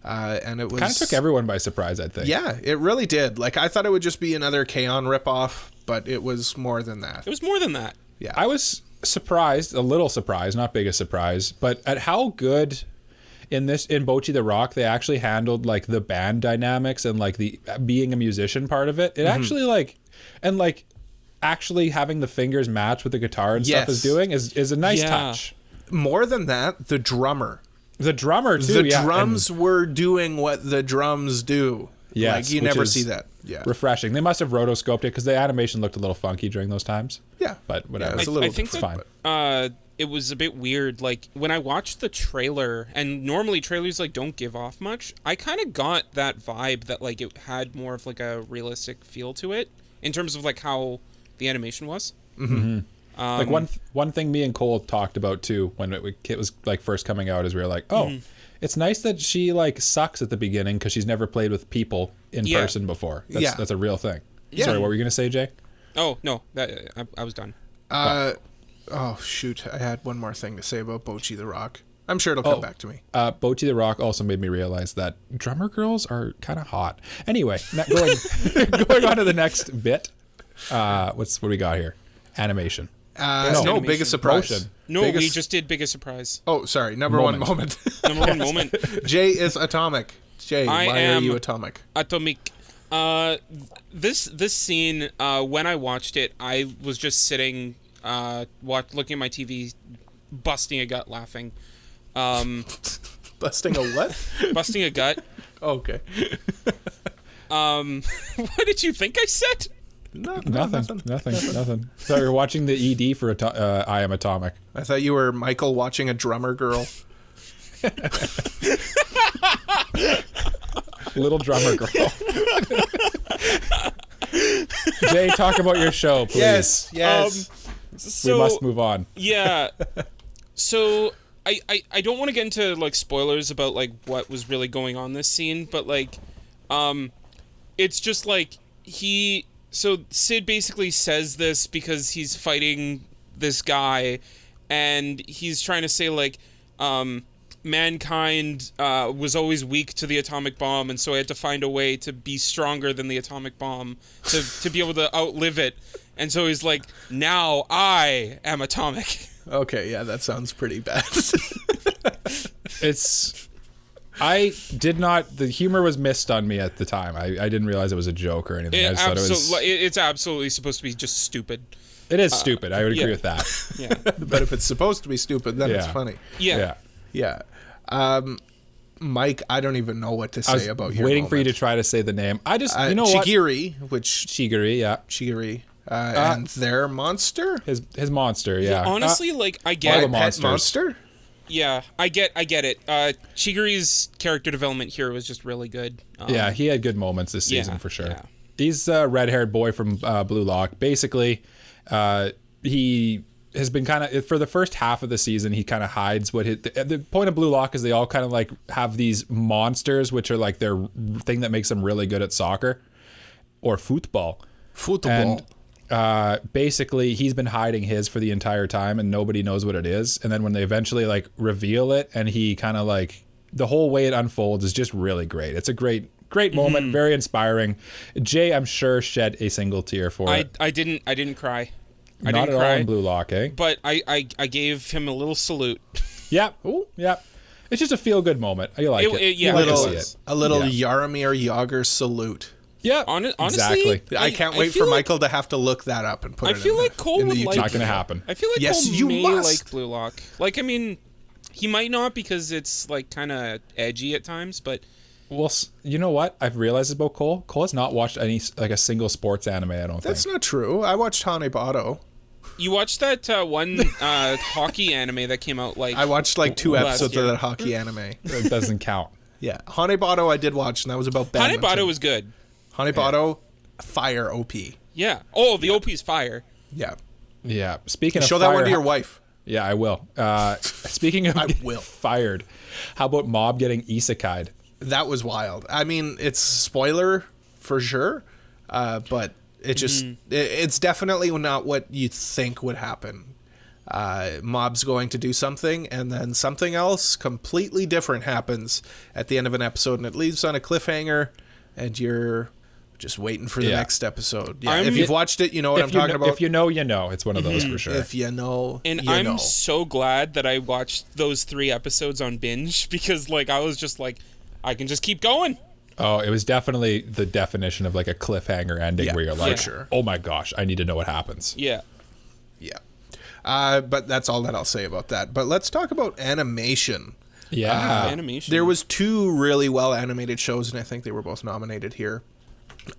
and it was kind of took everyone by surprise. I think. Yeah, it really did. Like I thought it would just be another K-On! ripoff, but it was more than that. It was more than that. Yeah, I was surprised, a little surprised, not biggest surprise, but at how good in Bocchi the Rock they actually handled like the band dynamics and like the being a musician part of it. It actually like and like actually having the fingers match with the guitar and stuff is doing is a nice touch. More than that, the drummer too. The drums were doing what the drums do. Yes, like you never see that. Yeah, refreshing. They must have rotoscoped it because the animation looked a little funky during those times. Yeah, but whatever. I think fine. It was a bit weird. Like when I watched the trailer, and normally trailers like don't give off much. I kind of got that vibe that like it had more of like a realistic feel to it in terms of like how the animation was. Like one thing me and Cole talked about too when it was like first coming out is we were like, it's nice that she like sucks at the beginning because she's never played with people in person before. That's a real thing. Yeah. Sorry, what were you gonna say, Jay? Oh no, I was done. Oh shoot, I had one more thing to say about Bocchi the Rock. I'm sure it'll come back to me. Bocchi the Rock also made me realize that drummer girls are kind of hot. Anyway, going on to the next bit. What do we got here? Animation. Biggest surprise. Motion. No, we just did biggest surprise. Oh, sorry. Number one moment. Number one moment. Jay is atomic. Jay, why are you atomic? Atomic. This scene, when I watched it, I was just sitting looking at my TV, busting a gut laughing. Busting a what? Busting a gut. Okay. What did you think I said? Nothing. So you're watching the ED for I Am Atomic. I thought you were Michael watching a drummer girl. Little drummer girl. Jay, talk about your show, please. Yes. So, we must move on. Yeah. So I don't want to get into like spoilers about like what was really going on this scene, but like it's just like so Sid basically says this because he's fighting this guy, and he's trying to say like mankind was always weak to the atomic bomb, and so I had to find a way to be stronger than the atomic bomb to be able to outlive it. And so he's like, now I am atomic. Okay, yeah, that sounds pretty bad. The humor was missed on me at the time. I didn't realize it was a joke or anything. I just thought it's absolutely supposed to be just stupid. It is stupid. I would agree with that. Yeah. But if it's supposed to be stupid, then it's funny. Yeah. Mike, I don't even know what to say about your waiting for you to try to say the name. I just, you know Chigiri, what? Chigiri, yeah. Chigiri. And their monster? His monster, yeah. Honestly, like, I get all the monsters. Monster? Yeah, I get it. Chigiri's character development here was just really good. Yeah, he had good moments this season for sure. Yeah. He's a red-haired boy from Blue Lock. Basically, he has been kind of, for the first half of the season, he kind of hides what the point of Blue Lock is they all kind of like have these monsters, which are like their thing that makes them really good at soccer or football. And basically he's been hiding his for the entire time and nobody knows what it is. And then when they eventually like reveal it and he kind of like, the whole way it unfolds is just really great. It's a great moment, very inspiring. Jay, I'm sure, shed a single tear for it. I didn't cry. I Not didn't at cry, all in Blue Lock, eh? But I gave him a little salute. Yep. Ooh, yep. It's just a feel-good moment. You like it. Yeah, a little Jaromir Jagr salute. Yeah, honestly, exactly. I can't wait for Michael to have to look that up and put it in feel like Cole in the would YouTube. like Not going to happen. I feel like Yes, Cole you may must. like Blue Lock. Like, I mean, he might not because it's like kind of edgy at times, but Well, you know what? I've realized about Cole. Cole has not watched a single sports anime, I don't think. That's not true. I watched Hanebado. you watched that one hockey anime that came out like I watched like 2 last episodes year. of that hockey anime. It doesn't count. Yeah, Hanebado I did watch, and that was about badminton. Hanebado was good. Hanebado, fire OP. Yeah. Oh, the OP is fire. Yeah. Yeah. Speaking of Show fire, that one to your wife. Yeah, I will. Speaking of I getting will. fired, how about Mob getting isekai'd? That was wild. I mean, it's spoiler for sure, but it just it's definitely not what you think would happen. Mob's going to do something, and then something else completely different happens at the end of an episode, and it leaves on a cliffhanger, and you're just waiting for the next episode. Yeah, if you've watched it, you know what I'm talking about. If you know, you know. It's one of those for sure. If you know, And you I'm know. so glad that I watched those 3 episodes on binge because like I was just like I can just keep going. Oh, it was definitely the definition of like a cliffhanger ending where you're like, sure. oh my gosh, I need to know what happens. Yeah. Yeah. But that's all that I'll say about that. But let's talk about animation. Yeah. Animation. There was 2 really well animated shows, and I think they were both nominated here.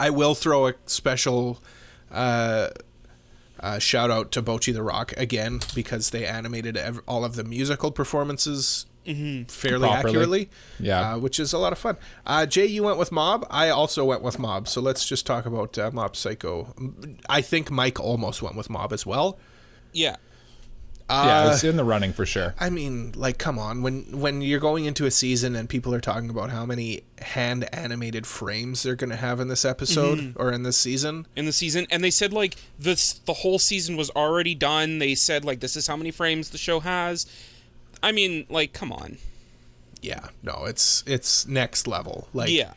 I will throw a special shout out to Bocchi the Rock again because they animated all of the musical performances fairly Properly. accurately. Yeah. Which is a lot of fun. Jay, you went with Mob. I also went with Mob. So let's just talk about Mob Psycho. I think Mike almost went with Mob as well. Yeah. Yeah, it's in the running for sure. I mean, like, come on. When you're going into a season and people are talking about how many hand animated frames they're going to have in this episode or in this season. In the season, and they said like the whole season was already done. They said like this is how many frames the show has. I mean, like, come on. Yeah, no, it's next level. Like, Yeah.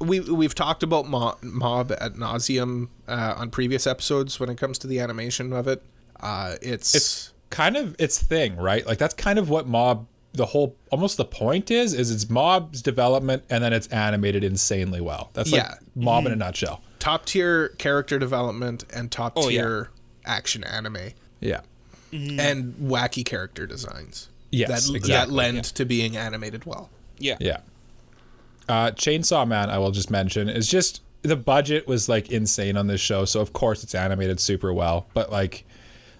We've talked about Mob ad nauseum on previous episodes when it comes to the animation of it. It's kind of its thing, right? Like that's kind of what Mob, almost the point is it's Mob's development and then it's animated insanely well. That's like Mob in a nutshell. top tier character development and top tier action anime. Yeah. And wacky character designs. Yes, that exactly. lend to being animated well. Yeah. Yeah. Chainsaw Man, I will just mention, is just the budget was like insane on this show, so of course it's animated super well. But like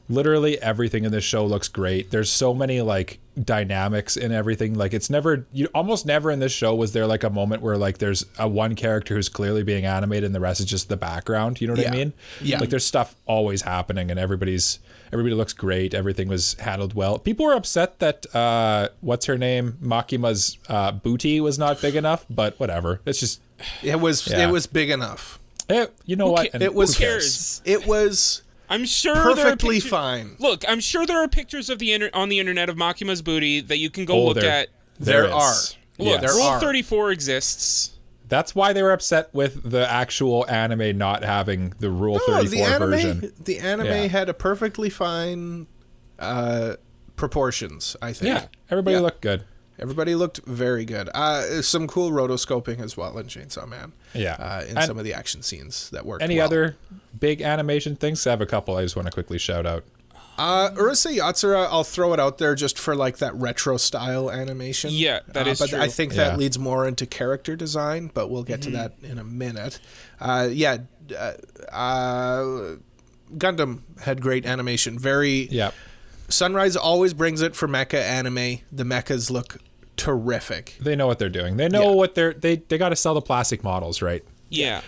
literally everything in this show looks great. There's so many like dynamics in everything. Like it's never, you almost never in this show was there like a moment where like there's a one character who's clearly being animated and the rest is just the background. You know what I mean? Yeah. Like there's stuff always happening and everybody looks great. Everything was handled well. People were upset that what's her name, Makima's booty was not big enough, but whatever. It's just it was big enough. you know what? And It was who cares? It was I'm sure perfectly there are fine. Look, I'm sure there are pictures of on the internet of Makima's booty that you can go look at. There are. Look, There Rule are. 34 exists. That's why they were upset with the actual anime not having the Rule 34 version. The anime had a perfectly fine proportions, I think. Yeah, everybody looked good. Everybody looked very good. Some cool rotoscoping as well in Chainsaw Man. Yeah. In And some of the action scenes that worked Any well. other big animation things? I have a couple I just want to quickly shout out. Urusei Yatsura, I'll throw it out there just for like that retro style animation. Yeah, that is but true. I think that leads more into character design, but we'll get to that in a minute. Gundam had great animation. Sunrise always brings it for mecha anime. The mechas look terrific. They know what they're doing. They know what they got to sell the plastic models, right? Yeah.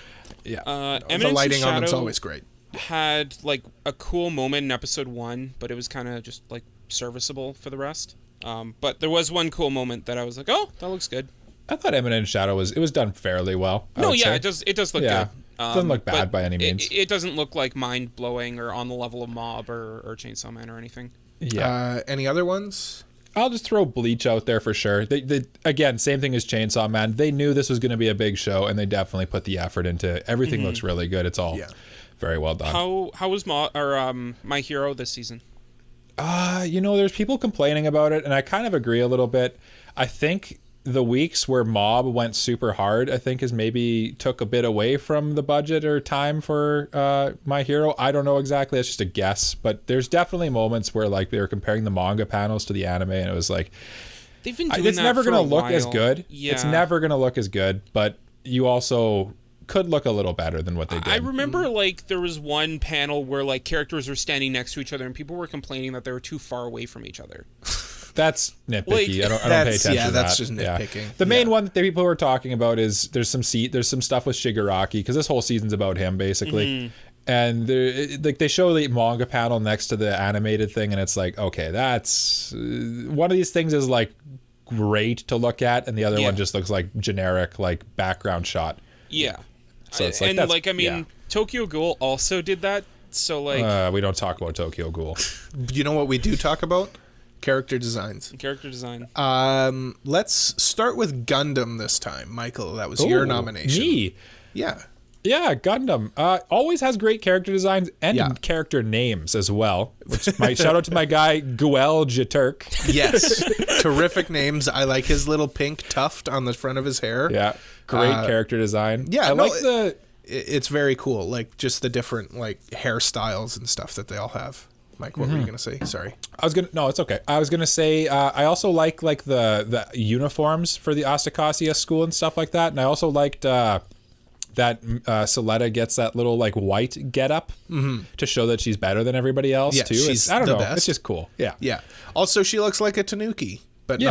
Yeah. The Eminence lighting and on them's Shadow always great. had like a cool moment in episode 1, but it was kind of just like serviceable for the rest. But there was one cool moment that I was like, oh, that looks good. I thought Eminent Shadow was done fairly well. I would say. it does look good. Doesn't look bad but by any means. It doesn't look like mind blowing or on the level of Mob or Chainsaw Man or anything. Yeah. Any other ones? I'll just throw Bleach out there for sure. They again, same thing as Chainsaw Man. They knew this was going to be a big show, and they definitely put the effort into it. Everything looks really good. It's all very well done. How was My Hero this season? There's people complaining about it, and I kind of agree a little bit. I think the weeks where Mob went super hard, I think is maybe took a bit away from the budget or time for My Hero. I don't know exactly. That's just a guess. But there's definitely moments where like they were comparing the manga panels to the anime, and it was like, They've been doing it's that never for going a to look while. as good. Yeah. It's never going to look as good, but you also could look a little better than what they did. I remember like there was one panel where like characters were standing next to each other and people were complaining that they were too far away from each other. That's nitpicky. Like, I don't pay attention to that. That's just nitpicking. The main one that the people were talking about is there's some stuff with Shigaraki, because this whole season's about him basically. And they show the manga panel next to the animated thing, and it's like, okay, that's one of these things is like great to look at, and the other one just looks like generic like background shot. Yeah. So it's like Tokyo Ghoul also did that. So like we don't talk about Tokyo Ghoul. You know what we do talk about? Character designs. character design. Let's start with Gundam this time. Michael, that was your nomination. Me. Yeah. Yeah, Gundam always has great character designs and character names as well. Which shout out to my guy Q.o.t.W. Yes. Terrific names. I like his little pink tuft on the front of his hair. Yeah, great character design. Yeah, I it's very cool. Like just the different like hairstyles and stuff that they all have. Mike, what were you gonna say? Sorry. It's okay. I was gonna say I also like the uniforms for the Asakasia school and stuff like that, and I also liked that Soletta gets that little like white getup to show that she's better than everybody else too. She's I don't the know. best. It's just cool. Yeah. Yeah. Also, she looks like a Tanuki, but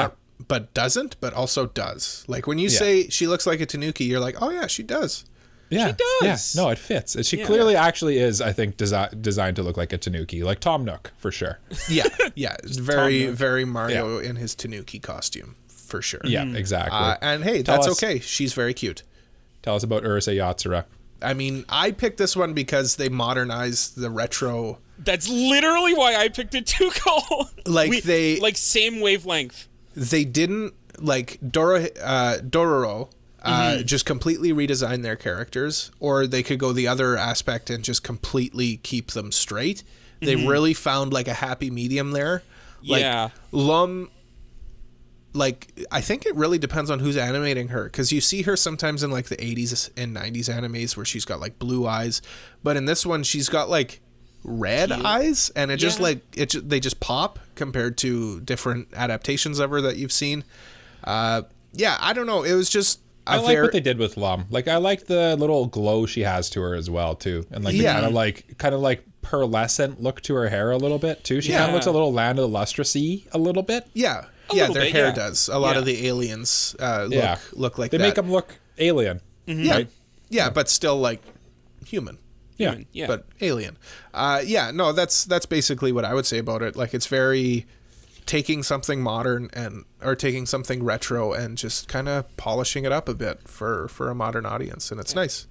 doesn't, but also does. Like when you say she looks like a Tanuki, you're like, oh yeah, she does. Yeah, She does. Yeah. No, it fits. She clearly actually is, I think, designed to look like a Tanuki, like Tom Nook for sure. Yeah, yeah. It's very Mario in his Tanuki costume for sure. Yeah, exactly. And hey, that's okay. She's very cute. Tell us about Urusei Yatsura. I mean, I picked this one because they modernized the retro. That's literally why I picked it too, Cole. Same wavelength. They didn't like Dororo. Just completely redesign their characters, or they could go the other aspect and just completely keep them straight. They really found like a happy medium there. Like, Lum, like I think it really depends on who's animating her, because you see her sometimes in like the 80s and 90s animes where she's got like blue eyes, but in this one she's got like red Cute. eyes, and it just Yeah. like they just pop compared to different adaptations of her that you've seen. I don't know. It was just I like what they did with Lum. Like, I like the little glow she has to her as well too, and like the kind of like pearlescent look to her hair a little bit too. She kind of looks a little Land of the Lustrous-y a little bit. Yeah, little their bit, hair yeah. does. A lot of the aliens look like They that. make them look alien. Right? Yeah, but still like human. Yeah. Human, yeah. But alien. That's basically what I would say about it. Like, it's very taking something modern or taking something retro and just kind of polishing it up a bit for a modern audience, and it's nice.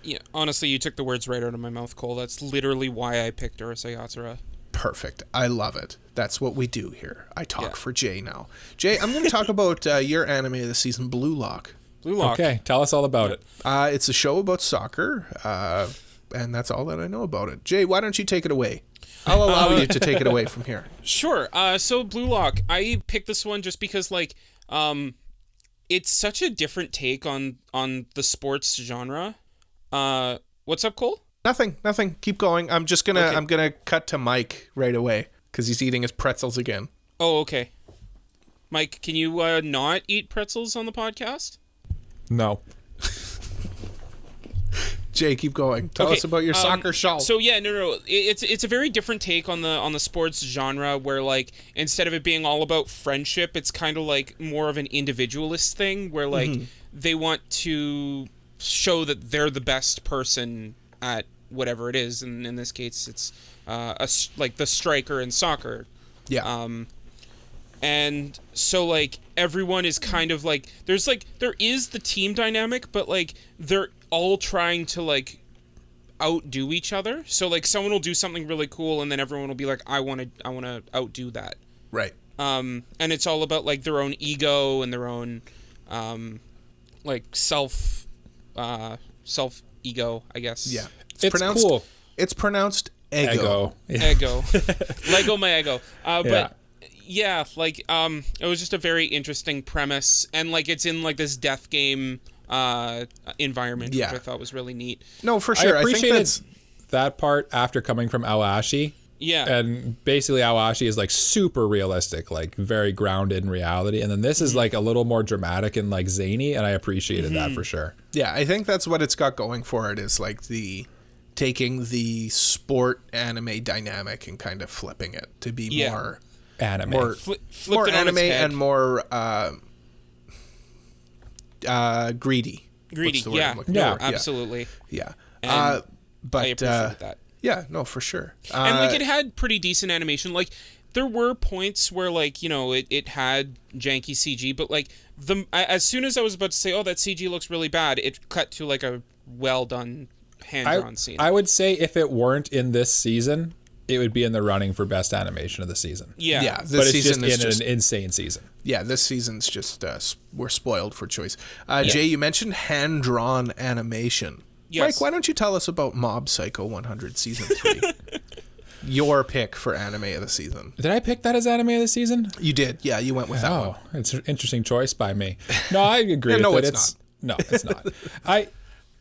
Yeah, honestly, you took the words right out of my mouth, Cole. That's literally why I picked Urusei Yatsura. Perfect. I love it. That's what we do here. I talk for Jay now. Jay, I'm going to talk about your anime of the season, Blue Lock. Blue Lock. Okay, tell us all about it. It's a show about soccer, and that's all that I know about it. Jay, why don't you take it away? I'll allow you to take it away from here. Sure. So Blue Lock, I picked this one just because, like, it's such a different take on the sports genre. What's up, Cole? Nothing. Keep going. I'm gonna cut to Mike right away because he's eating his pretzels again. Oh, okay. Mike, can you not eat pretzels on the podcast? No. Jay, keep going. Tell us about your soccer show. So yeah, no. It's a very different take on the sports genre where, like, instead of it being all about friendship, it's kind of like more of an individualist thing where, like, they want to show that they're the best person at whatever it is, and in this case, it's like the striker in soccer. Yeah. And so, like, everyone is kind of like, there is the team dynamic, but, like, they're all trying to, like, outdo each other. So, like, someone will do something really cool, and then everyone will be like, I want to outdo that. Right. And it's all about, like, their own ego and their own, like, self ego, I guess. Yeah. It's cool. It's pronounced ego. Ego. Lego my ego. But yeah, like, it was just a very interesting premise, and, like, it's in, like, this death game environment, which I thought was really neat. No, for sure. I think appreciated that's that part after coming from Awashi. Yeah. And basically Awashi is like super realistic, like very grounded in reality. And then this is like a little more dramatic and like zany, and I appreciated that for sure. Yeah, I think that's what it's got going for it, is like taking the sport anime dynamic and kind of flipping it to be more Anime. more Flipped it on anime its head. and more greedy. Greedy, What's the word I'm looking yeah, for? absolutely. Yeah. And But I appreciate that. Yeah, no, for sure. And, like, it had pretty decent animation. Like, there were points where, like, you know, it had janky CG, but, like, as soon as I was about to say, oh, that CG looks really bad, it cut to, like, a well-done hand-drawn scene. I would say if it weren't in this season, it would be in the running for best animation of the season. Yeah. Yeah, But this it's season just is in an insane season. Yeah, this season's just we're spoiled for choice. Jay, you mentioned hand-drawn animation. Yes. Mike, why don't you tell us about Mob Psycho 100 Season 3? Your pick for anime of the season. Did I pick that as anime of the season? You did. Yeah, you went with that one. Oh, it's an interesting choice by me. No, I agree with No, it. it's No, it's not.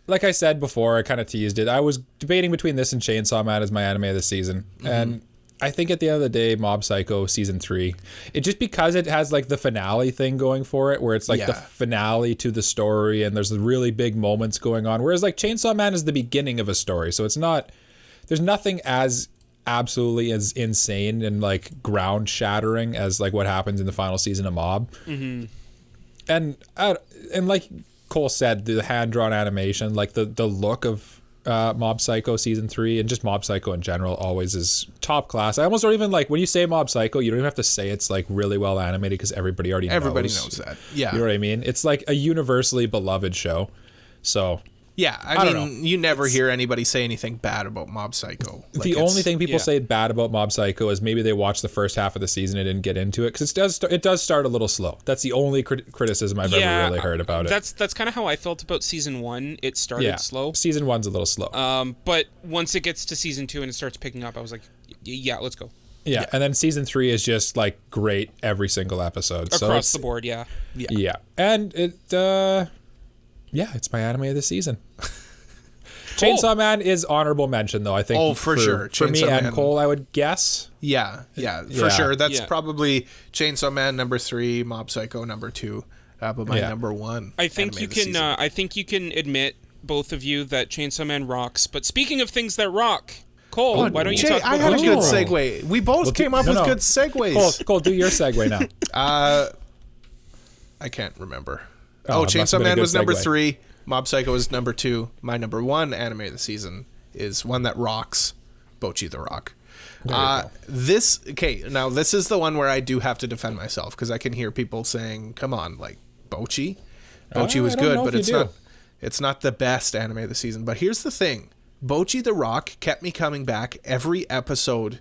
Like I said before, I kind of teased it. I was debating between this and Chainsaw Man as my anime of the season. And I think at the end of the day, Mob Psycho Season 3, it just because it has like the finale thing going for it, where it's like the finale to the story and there's really big moments going on. Whereas like Chainsaw Man is the beginning of a story. So it's not, there's nothing as absolutely as insane and like ground shattering as like what happens in the final season of Mob. And like Cole said, the hand-drawn animation, like the look of Mob Psycho Season 3 and just Mob Psycho in general always is top class. I almost don't even like, when you say Mob Psycho, you don't even have to say it's like really well animated because everybody already knows that. Yeah. You know what I mean? It's like a universally beloved show. So yeah, I mean, you never hear anybody say anything bad about Mob Psycho. Like, the only thing people say bad about Mob Psycho is maybe they watched the first half of the season and didn't get into it, because it does start a little slow. That's the only criticism I've ever really heard about it. That's kind of how I felt about season 1. It started slow. Season 1's a little slow. But once it gets to season 2 and it starts picking up, I was like, yeah, let's go. Yeah, and then season 3 is just like great every single episode. Across the board, yeah. And it's my anime of the season. Chainsaw Man is honorable mention, though. I think. Oh, for sure. For me Chainsaw and Man. Cole, I would guess. Yeah, for sure. That's Yeah. probably Chainsaw Man number 3, Mob Psycho number 2, but my number 1. I think anime you of the can. season. I think you can admit, both of you, that Chainsaw Man rocks. But speaking of things that rock, Cole, why don't you Jay, talk about? I had a good Oh. segue. We both came up with good segues. Cole, do your segue now. I can't remember. Oh, it must have Chainsaw been a Man good was number segue. 3. Mob Psycho was number 2. My number 1 anime of the season is one that rocks, Bocchi the Rock. Now this is the one where I do have to defend myself because I can hear people saying, "Come on, like Bocchi was I don't good, know but if it's you do. not. It's not the best anime of the season." But here's the thing: Bocchi the Rock kept me coming back every episode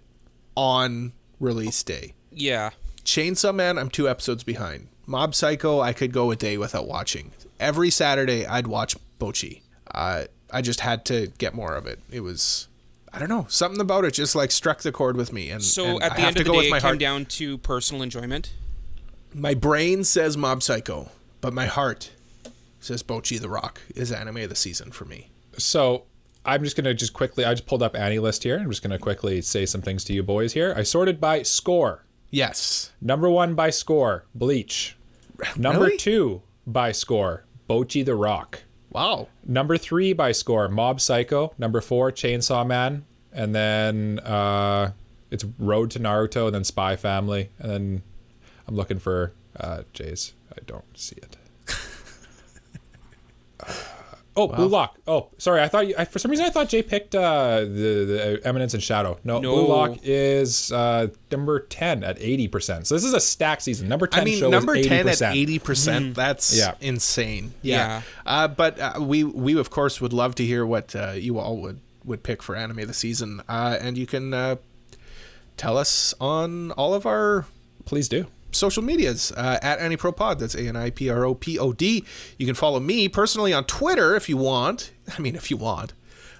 on release day. Yeah. Chainsaw Man, I'm 2 episodes behind. Mob Psycho, I could go a day without watching. Every Saturday, I'd watch Bocchi. I just had to get more of it. It was, I don't know, something about it just like struck the chord with me. And So and at I the have end to of the go with day, my it came heart. down to personal enjoyment. My brain says Mob Psycho, but my heart says Bocchi the Rock is anime of the season for me. So I'm just gonna quickly. I just pulled up Annie list here. I'm just gonna quickly say some things to you boys here. I sorted by score. Yes. Number 1 by score, Bleach. Number Really? 2 by score, Bocchi the Rock. Wow. Number 3 by score, Mob Psycho. Number 4, Chainsaw Man. And then it's Road to Naruto, and then Spy Family. And then I'm looking for Jay's. I don't see it. Blue Lock. Oh, sorry. I thought for some reason I thought Jay picked the Eminence and Shadow. No, No. Blue Lock is number 10 at 80%. So this is a stack season. Number 10 I mean, show number is 10 80%. at 80%, that's Yeah. insane. Yeah. But we, of course, would love to hear what you all would pick for anime of the season. And you can tell us on all of our Please do. social medias at AniProPod. That's ANIPROPOD. You can follow me personally on Twitter if you want. I mean, if you want.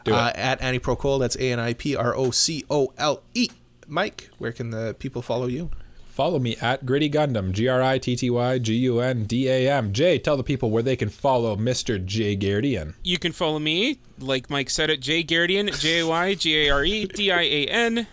Do it. At AniProCole. That's ANIPROCOLE. Mike, where can the people follow you? Follow me at Gritty Gundam, GrittyGundam. Jay, tell the people where they can follow Mr. Jay Gardian. You can follow me, like Mike said, at Jay Gardian, JayGaredian.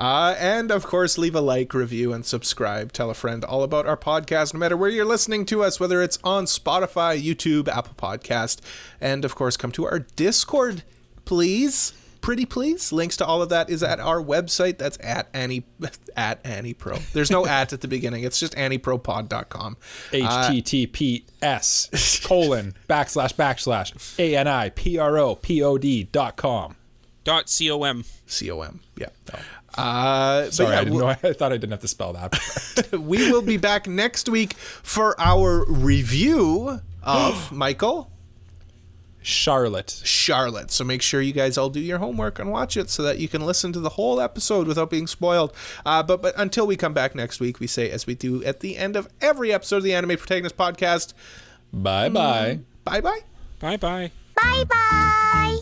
And of course, leave a like, review, and subscribe. Tell a friend all about our podcast, no matter where you're listening to us, whether it's on Spotify, YouTube, Apple Podcast, and of course, come to our Discord, please. Pretty please. Links to all of that is at our website. That's at AniPro. There's no at the beginning. It's just AniProPod.com. https://ANIPROPOD.com. .com. COM. Yeah. Sorry, yeah, I didn't know. I thought I didn't have to spell that. we will be back next week for our review of Michael Charlotte. So make sure you guys all do your homework and watch it so that you can listen to the whole episode without being spoiled. But until we come back next week, we say, as we do at the end of every episode of the Anime Protagonist podcast, Bye-bye. bye-bye. Bye-bye. Bye bye.